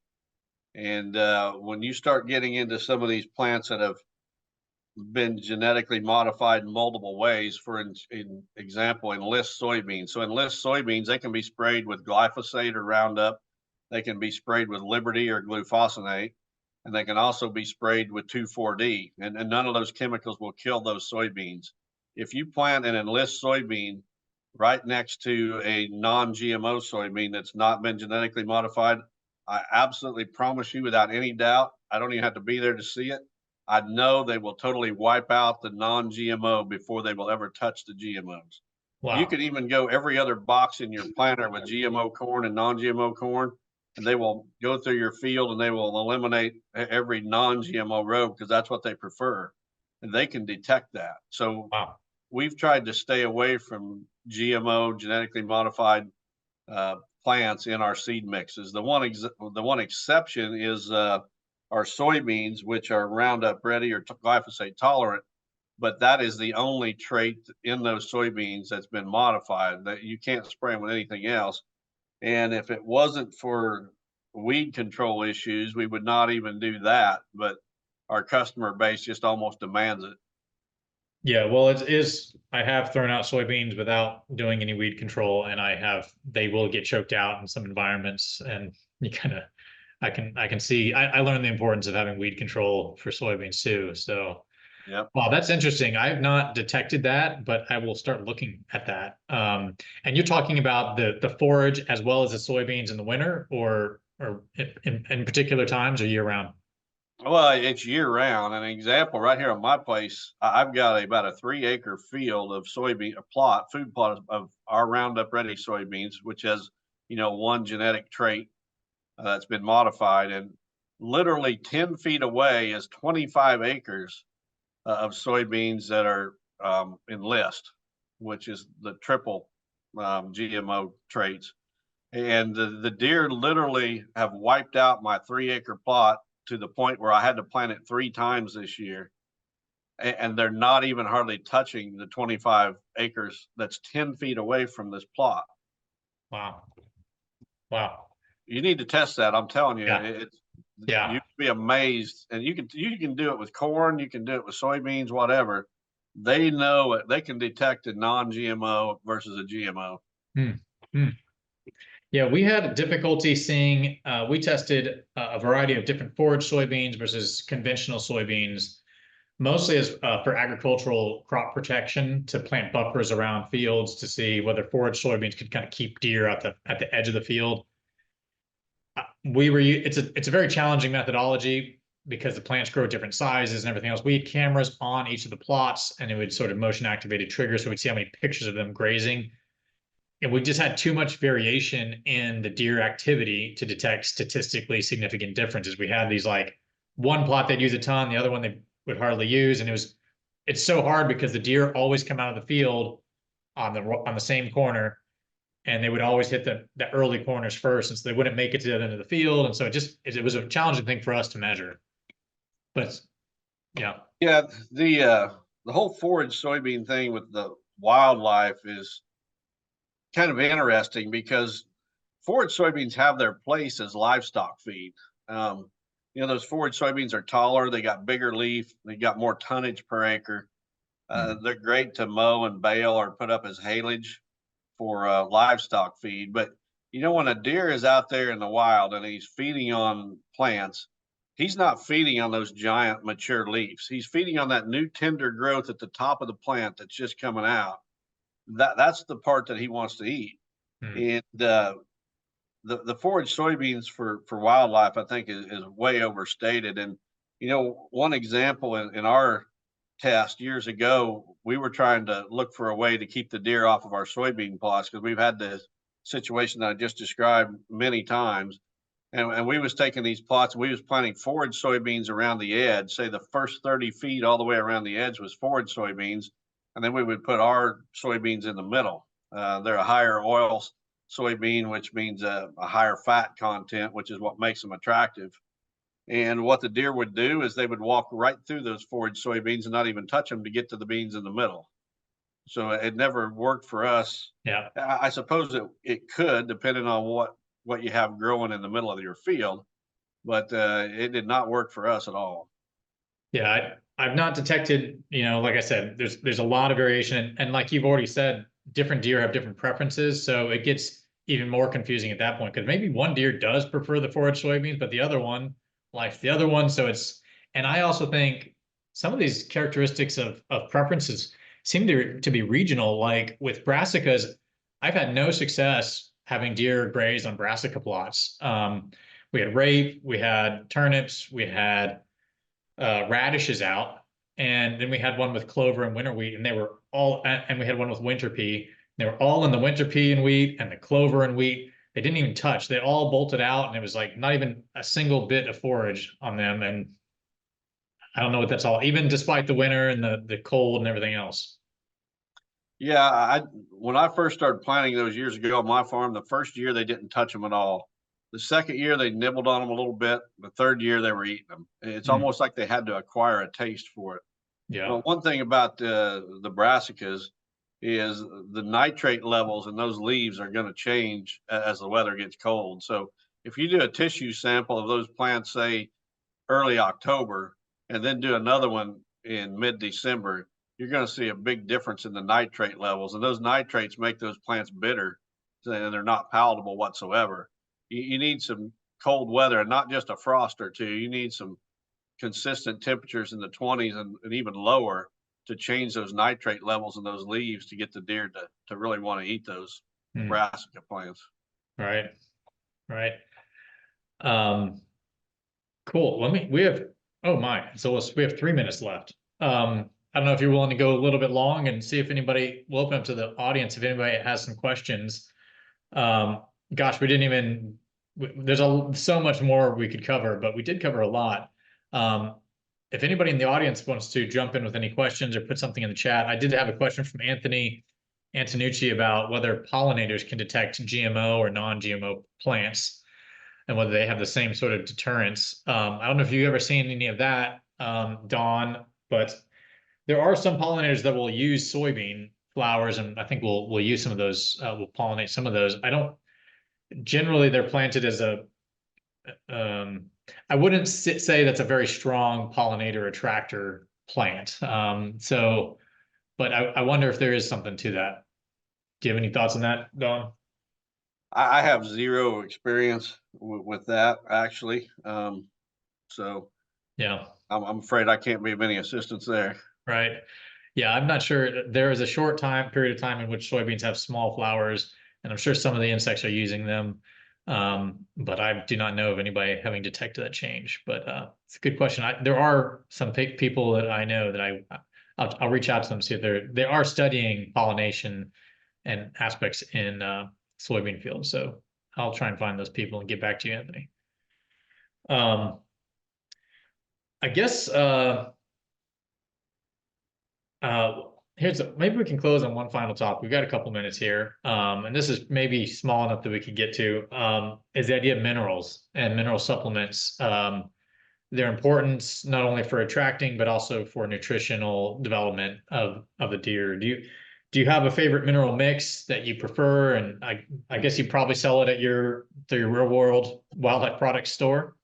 And when you start getting into some of these plants that have been genetically modified in multiple ways. For in example, enlist soybeans. So enlist soybeans, they can be sprayed with glyphosate or Roundup. They can be sprayed with Liberty or glufosinate, and they can also be sprayed with 2,4-D. And none of those chemicals will kill those soybeans. If you plant an enlist soybean right next to a non-GMO soybean that's not been genetically modified, I absolutely promise you without any doubt, I don't even have to be there to see it, I know they will totally wipe out the non-GMO before they will ever touch the GMOs. Wow. You could even go every other box in your planter with GMO corn and non-GMO corn, and they will go through your field and they will eliminate every non-GMO row because that's what they prefer. And they can detect that. So Wow. we've tried to stay away from GMO, genetically modified plants in our seed mixes. The one exception is our soybeans, which are Roundup Ready or glyphosate tolerant, but that is the only trait in those soybeans that's been modified. That you can't spray them with anything else. And if it wasn't for weed control issues, we would not even do that. But our customer base just almost demands it. Yeah, well, I have thrown out soybeans without doing any weed control, and they will get choked out in some environments, and you kind of, I can see, I learned the importance of having weed control for soybeans too. So, Yep. wow, that's interesting. I've not detected that, but I will start looking at that. And you're talking about the forage as well as the soybeans in the winter, or in particular times or year round? Well, it's year round. An example right here on my place, I've got about a 3-acre field of food plot of our Roundup Ready soybeans, which has, one genetic trait that's been modified. And literally 10 feet away is 25 acres of soybeans that are enlist, which is the triple GMO traits. And the deer literally have wiped out my 3-acre plot to the point where I had to plant it 3 times this year. And they're not even hardly touching the 25 acres that's 10 feet away from this plot. Wow. Wow. You need to test that. I'm telling you, Yeah. Yeah. you'd be amazed. And you can do it with corn, you can do it with soybeans, whatever. They know it. They can detect a non-GMO versus a GMO. Hmm. Hmm. Yeah, we had difficulty seeing, we tested a variety of different forage soybeans versus conventional soybeans, mostly as for agricultural crop protection, to plant buffers around fields to see whether forage soybeans could kind of keep deer at the edge of the field. It's a very challenging methodology because the plants grow different sizes and everything else. We had cameras on each of the plots, and it would sort of motion activated trigger, so we'd see how many pictures of them grazing. And we just had too much variation in the deer activity to detect statistically significant differences. We had these, like, one plot they'd use a ton, the other one they would hardly use, and it's so hard because the deer always come out of the field on the same corner, and they would always hit the early corners first, and so they wouldn't make it to the end of the field, and so it was a challenging thing for us to measure. But yeah, the whole forage soybean thing with the wildlife is kind of interesting because forage soybeans have their place as livestock feed. Those forage soybeans are taller, they got bigger leaf, they got more tonnage per acre. They're great to mow and bale or put up as haylage for livestock feed. But when a deer is out there in the wild and he's feeding on plants, he's not feeding on those giant mature leaves. He's feeding on that new tender growth at the top of the plant that's just coming out. That's the part that he wants to eat. And the forage soybeans for wildlife, I think, is way overstated. And one example in our test years ago, we were trying to look for a way to keep the deer off of our soybean plots because we've had the situation that I just described many times. And we was taking these plots, we was planting forage soybeans around the edge. Say the first 30 feet all the way around the edge was forage soybeans, and then we would put our soybeans in the middle. They're a higher oil soybean, which means a higher fat content, which is what makes them attractive. And what the deer would do is they would walk right through those forage soybeans and not even touch them to get to the beans in the middle. So it never worked for us. Yeah, I suppose it could, depending on what you have growing in the middle of your field, but it did not work for us at all. Yeah, I've not detected, like I said, there's a lot of variation, and like you've already said, different deer have different preferences, so it gets even more confusing at that point because maybe one deer does prefer the forage soybeans, but the other one likes the other one. So and I also think some of these characteristics of preferences seem to be regional. Like with brassicas, I've had no success having deer graze on brassica plots. We had rape, we had turnips, we had radishes out, and then we had one with clover and winter wheat, and they were all, and we had one with winter pea. They were all in the winter pea and wheat and the clover and wheat. They didn't even touch. They all bolted out, and it was like not even a single bit of forage on them. And I don't know what that's all, even despite the winter and the cold and everything else. Yeah, when I first started planting those years ago on my farm, the first year they didn't touch them at all. The second year they nibbled on them a little bit. The third year they were eating them. It's almost like they had to acquire a taste for it. Yeah. Well, one thing about the brassicas is the nitrate levels in those leaves are going to change as the weather gets cold. So if you do a tissue sample of those plants, say early October, and then do another one in mid-December, you're going to see a big difference in the nitrate levels. And those nitrates make those plants bitter, and they're not palatable whatsoever. You need some cold weather, and not just a frost or two. You need some consistent temperatures in the 20s and even lower to change those nitrate levels in those leaves to get the deer to really want to eat those brassica plants. Right. Right. Cool. Oh my, so we have 3 minutes left. I don't know if you're willing to go a little bit long and see if anybody will open up to the audience, if anybody has some questions. Gosh, there's so much more we could cover, but we did cover a lot. If anybody in the audience wants to jump in with any questions or put something in the chat, I did have a question from Anthony Antonucci about whether pollinators can detect GMO or non-GMO plants and whether they have the same sort of deterrence. I don't know if you've ever seen any of that, Don, but there are some pollinators that will use soybean flowers, and I think we'll use some of those. We'll pollinate some of those. I don't. Generally, they're planted as a. I wouldn't say that's a very strong pollinator attractor plant. But I wonder if there is something to that. Do you have any thoughts on that, Don? I have zero experience with that, actually. So yeah, I'm afraid I can't be of any assistance there. Right. Yeah, I'm not sure. There is a short period of time in which soybeans have small flowers, and I'm sure some of the insects are using them. But I do not know of anybody having detected that change. But it's a good question. There are some people that I know that I'll reach out to them, see if they are studying pollination and aspects in soybean fields. So I'll try and find those people and get back to you, Anthony. I guess maybe we can close on one final topic. We've got a couple minutes here. And this is maybe small enough that we could get to, is the idea of minerals and mineral supplements. Their importance not only for attracting, but also for nutritional development of the deer. Do you have a favorite mineral mix that you prefer? And I guess you probably sell it at your real world wildlife products store.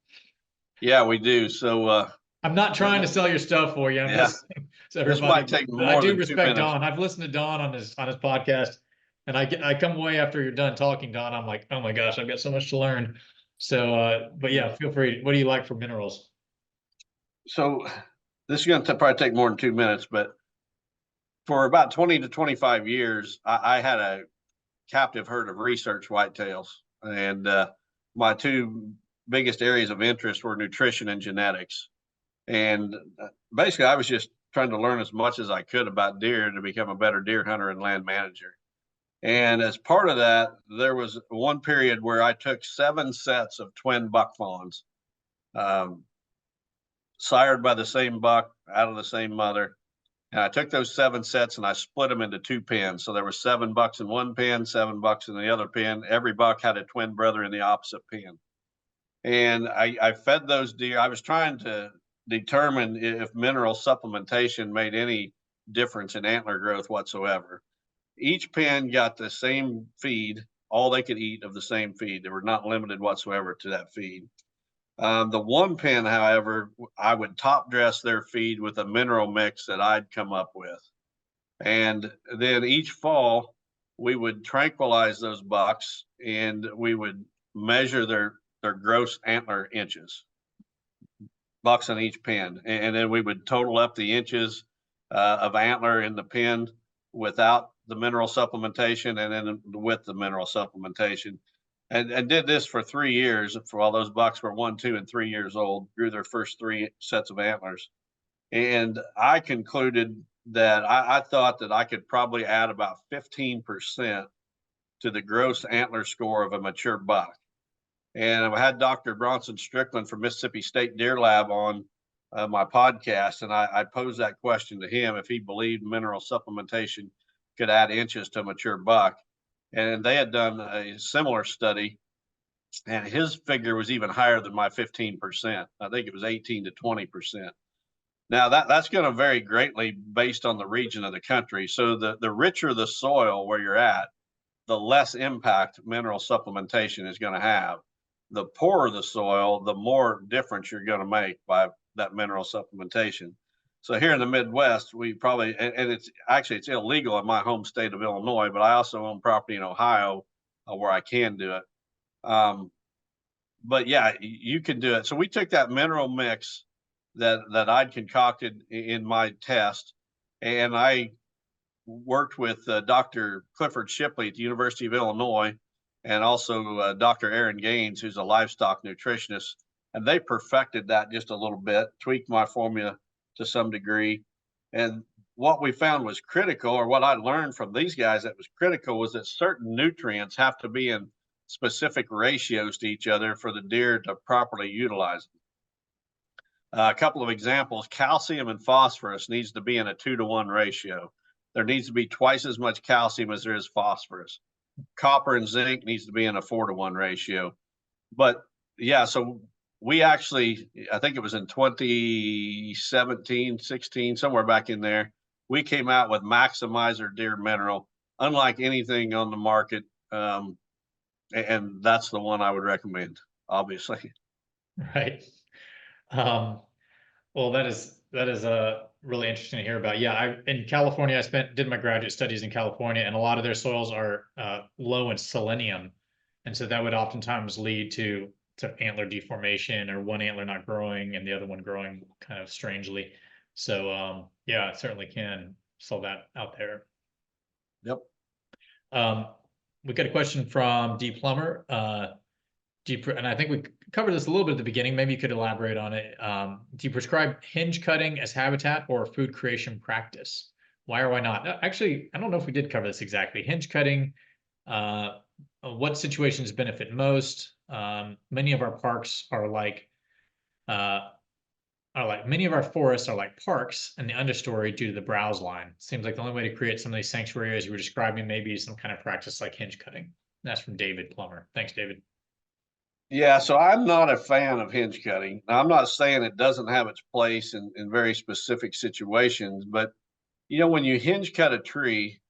Yeah, we do. So I'm not trying to sell your stuff for you. I'm just so this everybody. might take more I do than 2 respect minutes. Don. I've listened to Don on his podcast, and I come away after you're done talking, Don. I'm like, oh my gosh, I've got so much to learn. So, but yeah, feel free. What do you like for minerals? So this is going to probably take more than 2 minutes, but for about 20 to 25 years, I had a captive herd of research whitetails, and my two biggest areas of interest were nutrition and genetics. And basically, I was just trying to learn as much as I could about deer to become a better deer hunter and land manager. And as part of that, there was one period where I took 7 sets of twin buck fawns, sired by the same buck, out of the same mother. And I took those 7 sets and I split them into 2 pens. So there were 7 bucks in one pen, 7 bucks in the other pen. Every buck had a twin brother in the opposite pen. And I fed those deer. I was trying to determine if mineral supplementation made any difference in antler growth whatsoever. Each pen got the same feed, all they could eat of the same feed. They were not limited whatsoever to that feed. The one pen, however, I would top dress their feed with a mineral mix that I'd come up with. And then each fall, we would tranquilize those bucks and we would measure their gross antler inches, bucks in each pen. And then we would total up the inches of antler in the pen without the mineral supplementation and then with the mineral supplementation. And did this for 3 years for while those bucks were 1, 2, and 3 years old, grew their first 3 sets of antlers. And I concluded that I thought that I could probably add about 15% to the gross antler score of a mature buck. And I had Dr. Bronson Strickland from Mississippi State Deer Lab on my podcast, and I posed that question to him if he believed mineral supplementation could add inches to a mature buck. And they had done a similar study, and his figure was even higher than my 15%. I think it was 18 to 20%. Now that's going to vary greatly based on the region of the country. So the richer the soil where you're at, the less impact mineral supplementation is going to have. The poorer the soil, the more difference you're going to make by that mineral supplementation. So here in the Midwest, we probably, and it's illegal in my home state of Illinois, but I also own property in Ohio where I can do it. But yeah, you can do it. So we took that mineral mix that I'd concocted in my test, and I worked with Dr. Clifford Shipley at the University of Illinois, and also Dr. Aaron Gaines, who's a livestock nutritionist, and they perfected that just a little bit, tweaked my formula to some degree. And what we found was critical, or what I learned from these guys that was critical, was that certain nutrients have to be in specific ratios to each other for the deer to properly utilize them. A couple of examples: calcium and phosphorus needs to be in a 2-to-1 ratio. There needs to be twice as much calcium as there is phosphorus. Copper and zinc needs to be in a 4-to-1 ratio. But yeah, so we actually, I think it was in 2017, 16, somewhere back in there, we came out with Maximizer Deer Mineral, unlike anything on the market. And that's the one I would recommend, obviously. Right. Well, that is really interesting to hear about. Yeah, in California, did my graduate studies in California, and a lot of their soils are low in selenium, and so that would oftentimes lead to antler deformation, or one antler not growing and the other one growing kind of strangely. So yeah, it certainly can solve that out there. Yep. We got a question from D Plummer. And I think we covered this a little bit at the beginning. Maybe you could elaborate on it. Do you prescribe hinge cutting as habitat or food creation practice? Why or why not? Actually, I don't know if we did cover this exactly. Hinge cutting, what situations benefit most? Many of our parks are like many of our forests are like parks in the understory due to the browse line. Seems like the only way to create some of these sanctuary areas you were describing maybe some kind of practice like hinge cutting. That's from David Plummer. Thanks, David. Yeah, so I'm not a fan of hinge cutting. Now, I'm not saying it doesn't have its place in very specific situations, but when you hinge cut a tree,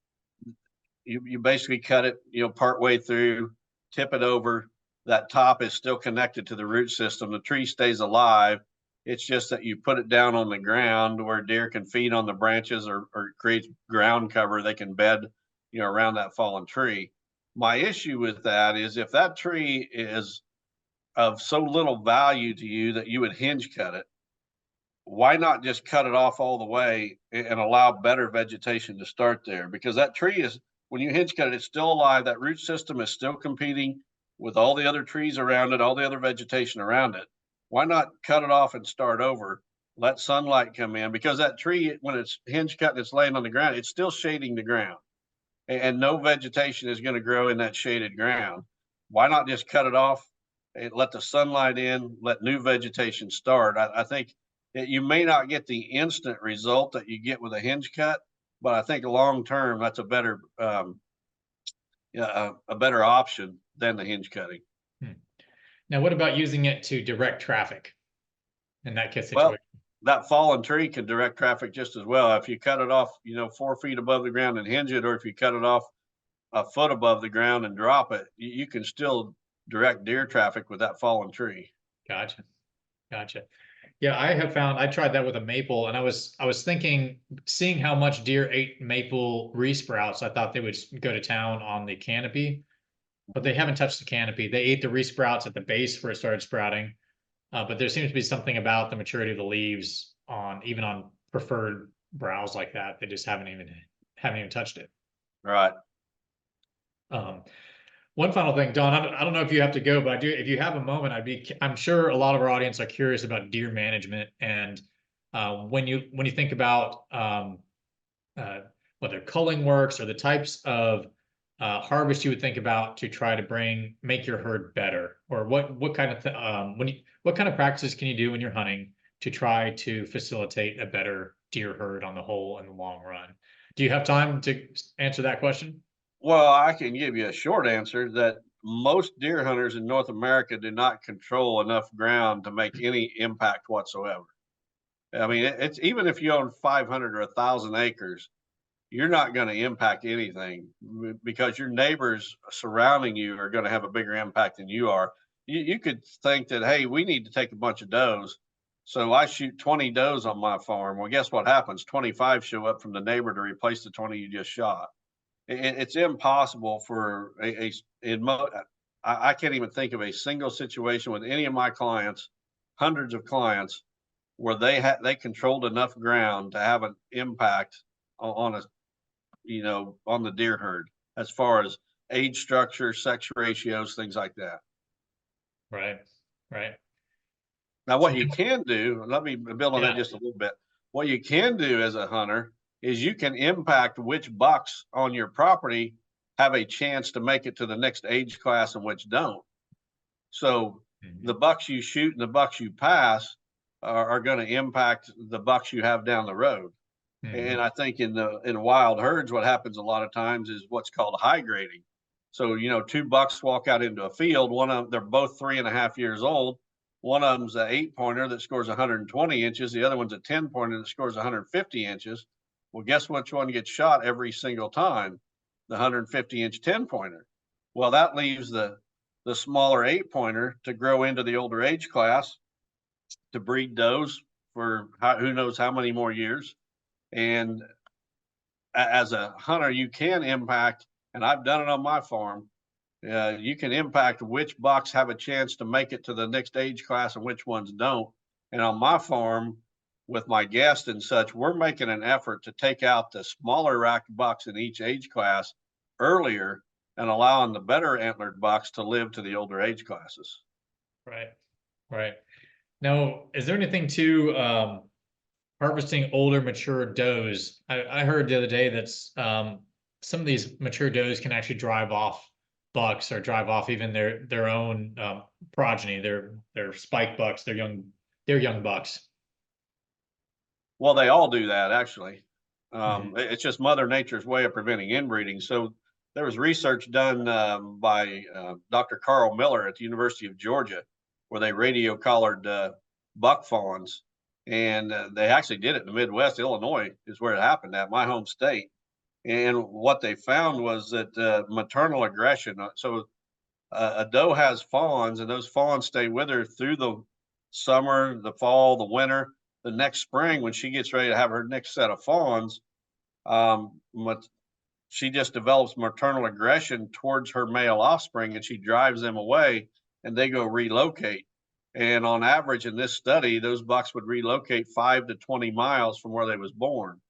you basically cut it, part way through, tip it over. That top is still connected to the root system. The tree stays alive. It's just that you put it down on the ground where deer can feed on the branches, or creates ground cover. They can bed, around that fallen tree. My issue with that is if that tree is of so little value to you that you would hinge cut it, why not just cut it off all the way and allow better vegetation to start there? Because that tree is, when you hinge cut it, it's still alive. That root system is still competing with all the other trees around it, all the other vegetation around it. Why not cut it off and start over? Let sunlight come in, because that tree, when it's hinge cut and it's laying on the ground, it's still shading the ground, and no vegetation is going to grow in that shaded ground. Why not just cut it off and let the sunlight in, let new vegetation start? I think that you may not get the instant result that you get with a hinge cut, but I think long term that's a better option than the hinge cutting. Now, what about using it to direct traffic in that case Well, situation? that fallen tree can direct traffic just as well. If you cut it off, 4 feet above the ground and hinge it, or if you cut it off a foot above the ground and drop it, you can still direct deer traffic with that fallen tree. Gotcha. Gotcha. Yeah, I have found I tried that with a maple, and I was thinking, seeing how much deer ate maple resprouts, I thought they would go to town on the canopy, but they haven't touched the canopy. They ate the resprouts at the base where it started sprouting. But there seems to be something about the maturity of the leaves on even on preferred browse like that. They just haven't even touched it. Right. Um, One final thing, Don, I don't know if you have to go, but I do, if you have a moment, I'm sure a lot of our audience are curious about deer management. And when you think about uh, whether culling works or the types of harvest you would think about to try to make your herd better, or what kind of what kind of practices can you do when you're hunting to try to facilitate a better deer herd on the whole in the long run? Do you have time to answer that question? Well, I can give you a short answer that most deer hunters in North America do not control enough ground to make any impact whatsoever. I mean, it's even if you own 500 or 1,000 acres, you're not going to impact anything because your neighbors surrounding you are going to have a bigger impact than you are. You could think that, hey, we need to take a bunch of does. So I shoot 20 does on my farm. Well, guess what happens? 25 show up from the neighbor to replace the 20 you just shot. It's impossible for I can't even think of a single situation with any of my clients, hundreds of clients, where they controlled enough ground to have an impact on a on the deer herd as far as age structure, sex ratios, things like that. Right, right. Now, what you can do, let me build on that just a little bit. What you can do as a hunter is you can impact which bucks on your property have a chance to make it to the next age class and which don't. So the bucks you shoot and the bucks you pass are going to impact the bucks you have down the road. And I think in wild herds, what happens a lot of times is what's called high grading. So, two bucks walk out into a field. One of them, they're both 3.5 years old. One of them's an 8-pointer that scores 120 inches. The other one's a 10-pointer that scores 150 inches. Well, guess which one gets shot every single time? The 150-inch 10-pointer. Well, that leaves the smaller 8-pointer to grow into the older age class to breed does for who knows how many more years. And as a hunter, you can impact, and I've done it on my farm. You can impact which bucks have a chance to make it to the next age class and which ones don't. And on my farm, with my guests and such, we're making an effort to take out the smaller rack bucks in each age class earlier and allowing the better antlered bucks to live to the older age classes. Right, right. Now, is there anything to harvesting older mature does? I heard the other day that some of these mature does can actually drive off bucks or drive off even their own progeny, their spike bucks, their young bucks. Well, they all do that actually. It's just Mother Nature's way of preventing inbreeding. So there was research done by Dr. Carl Miller at the University of Georgia, where they radio collared buck fawns, and they actually did it in the Midwest. Illinois is where it happened at, my home state. And what they found was that maternal aggression. So a doe has fawns, and those fawns stay with her through the summer, the fall, the winter. The next spring, when she gets ready to have her next set of fawns, she just develops maternal aggression towards her male offspring, and she drives them away, and they go relocate. And on average, in this study, those bucks would relocate 5 to 20 miles from where they was born.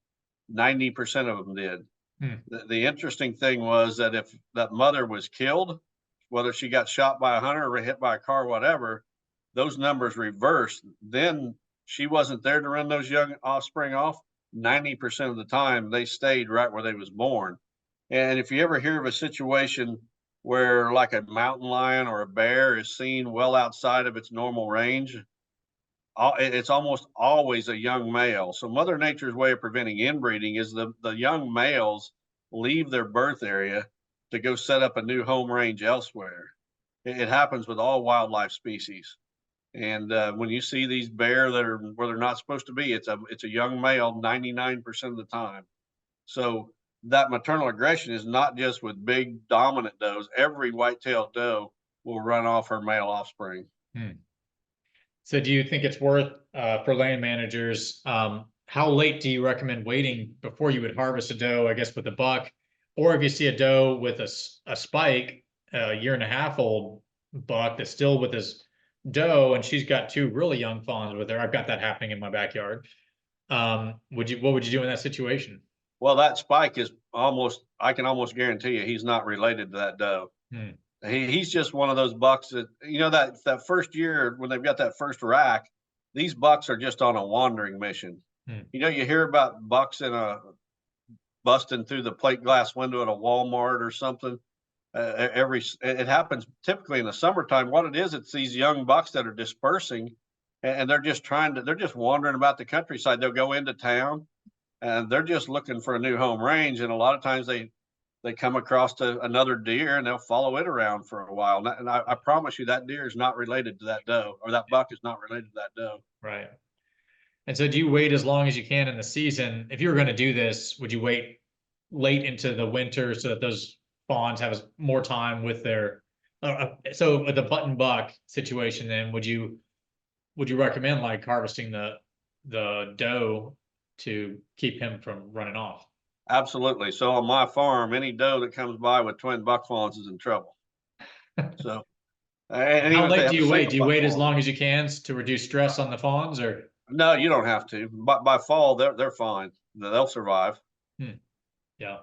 90% of them did. The interesting thing was that if that mother was killed, whether she got shot by a hunter or hit by a car, whatever, those numbers reversed. Then she wasn't there to run those young offspring off. 90% of the time, they stayed right where they was born. And if you ever hear of a situation where like a mountain lion or a bear is seen well outside of its normal range, it's almost always a young male. So Mother Nature's way of preventing inbreeding is the young males leave their birth area to go set up a new home range elsewhere. It happens with all wildlife species. And when you see these bear that are where they're not supposed to be, it's a young male 99% of the time. So that maternal aggression is not just with big dominant does. Every white-tailed doe will run off her male offspring. So do you think it's worth, for land managers, how late do you recommend waiting before you would harvest a doe, I guess, with a buck? Or if you see a doe with a spike, a 1.5 year old buck that's still with his doe, and she's got 2 really young fawns with her. I've got that happening in my backyard. What would you do in that situation? Well, that spike is I can almost guarantee you he's not related to that doe. Hmm. He's just one of those bucks that, that first year when they've got that first rack, these bucks are just on a wandering mission. Hmm. You hear about bucks busting through the plate glass window at a Walmart or something. It happens typically in the summertime. What it is, it's these young bucks that are dispersing, and they're just wandering about the countryside. They'll go into town, and they're just looking for a new home range. And a lot of times they come across to another deer, and they'll follow it around for a while. And I promise you, that deer is not related to that doe, or that buck is not related to that doe. Right. And so do you wait as long as you can in the season? If you were going to do this, would you wait late into the winter so that those fawns have more time with their, so with the button buck situation, then would you recommend like harvesting the doe to keep him from running off? Absolutely. So on my farm, any doe that comes by with twin buck fawns is in trouble. So, and How even if they late have do a you wait? single Do you buck wait as fawn, long as you can to reduce stress on the fawns, or? no, you don't have to. But by fall, they're fine. They'll survive. Yeah.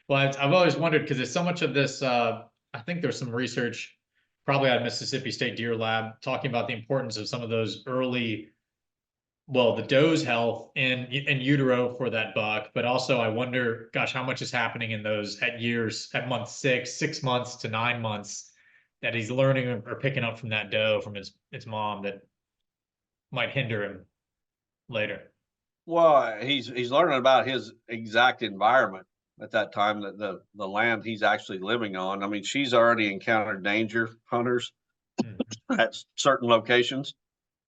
Well, I've always wondered because there's so much of this. I think there's some research, probably out of Mississippi State Deer Lab, talking about the importance of some of those early, well, the doe's health in utero for that buck, but also I wonder, gosh, how much is happening in those at month 6 months to 9 months that he's learning or picking up from that doe from his mom that might hinder him later. Well, he's learning about his exact environment at that time, that the land he's actually living on. I mean, she's already encountered danger hunters at certain locations,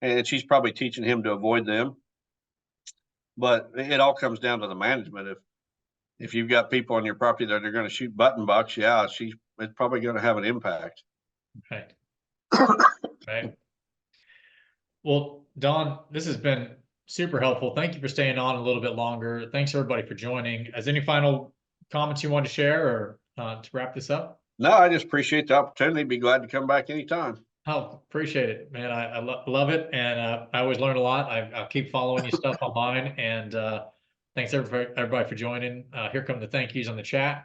and she's probably teaching him to avoid them. But it all comes down to the management. If you've got people on your property that are going to shoot button bucks, yeah, it's probably going to have an impact. Right. Right. Well, Don, this has been super helpful. Thank you for staying on a little bit longer. Thanks everybody for joining. Has any final comments you want to share or to wrap this up? No, I just appreciate the opportunity. Be glad to come back anytime. Oh, appreciate it, man. I love it. And I always learn a lot. I'll keep following you stuff online. And thanks everybody for joining. Here come the thank yous on the chat.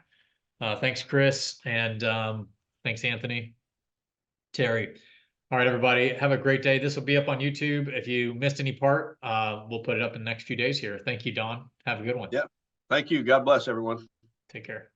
Thanks, Chris. And thanks, Anthony. Terry. All right, everybody, have a great day. This will be up on YouTube. If you missed any part, we'll put it up in the next few days here. Thank you, Don. Have a good one. Yep. Thank you. God bless everyone. Take care.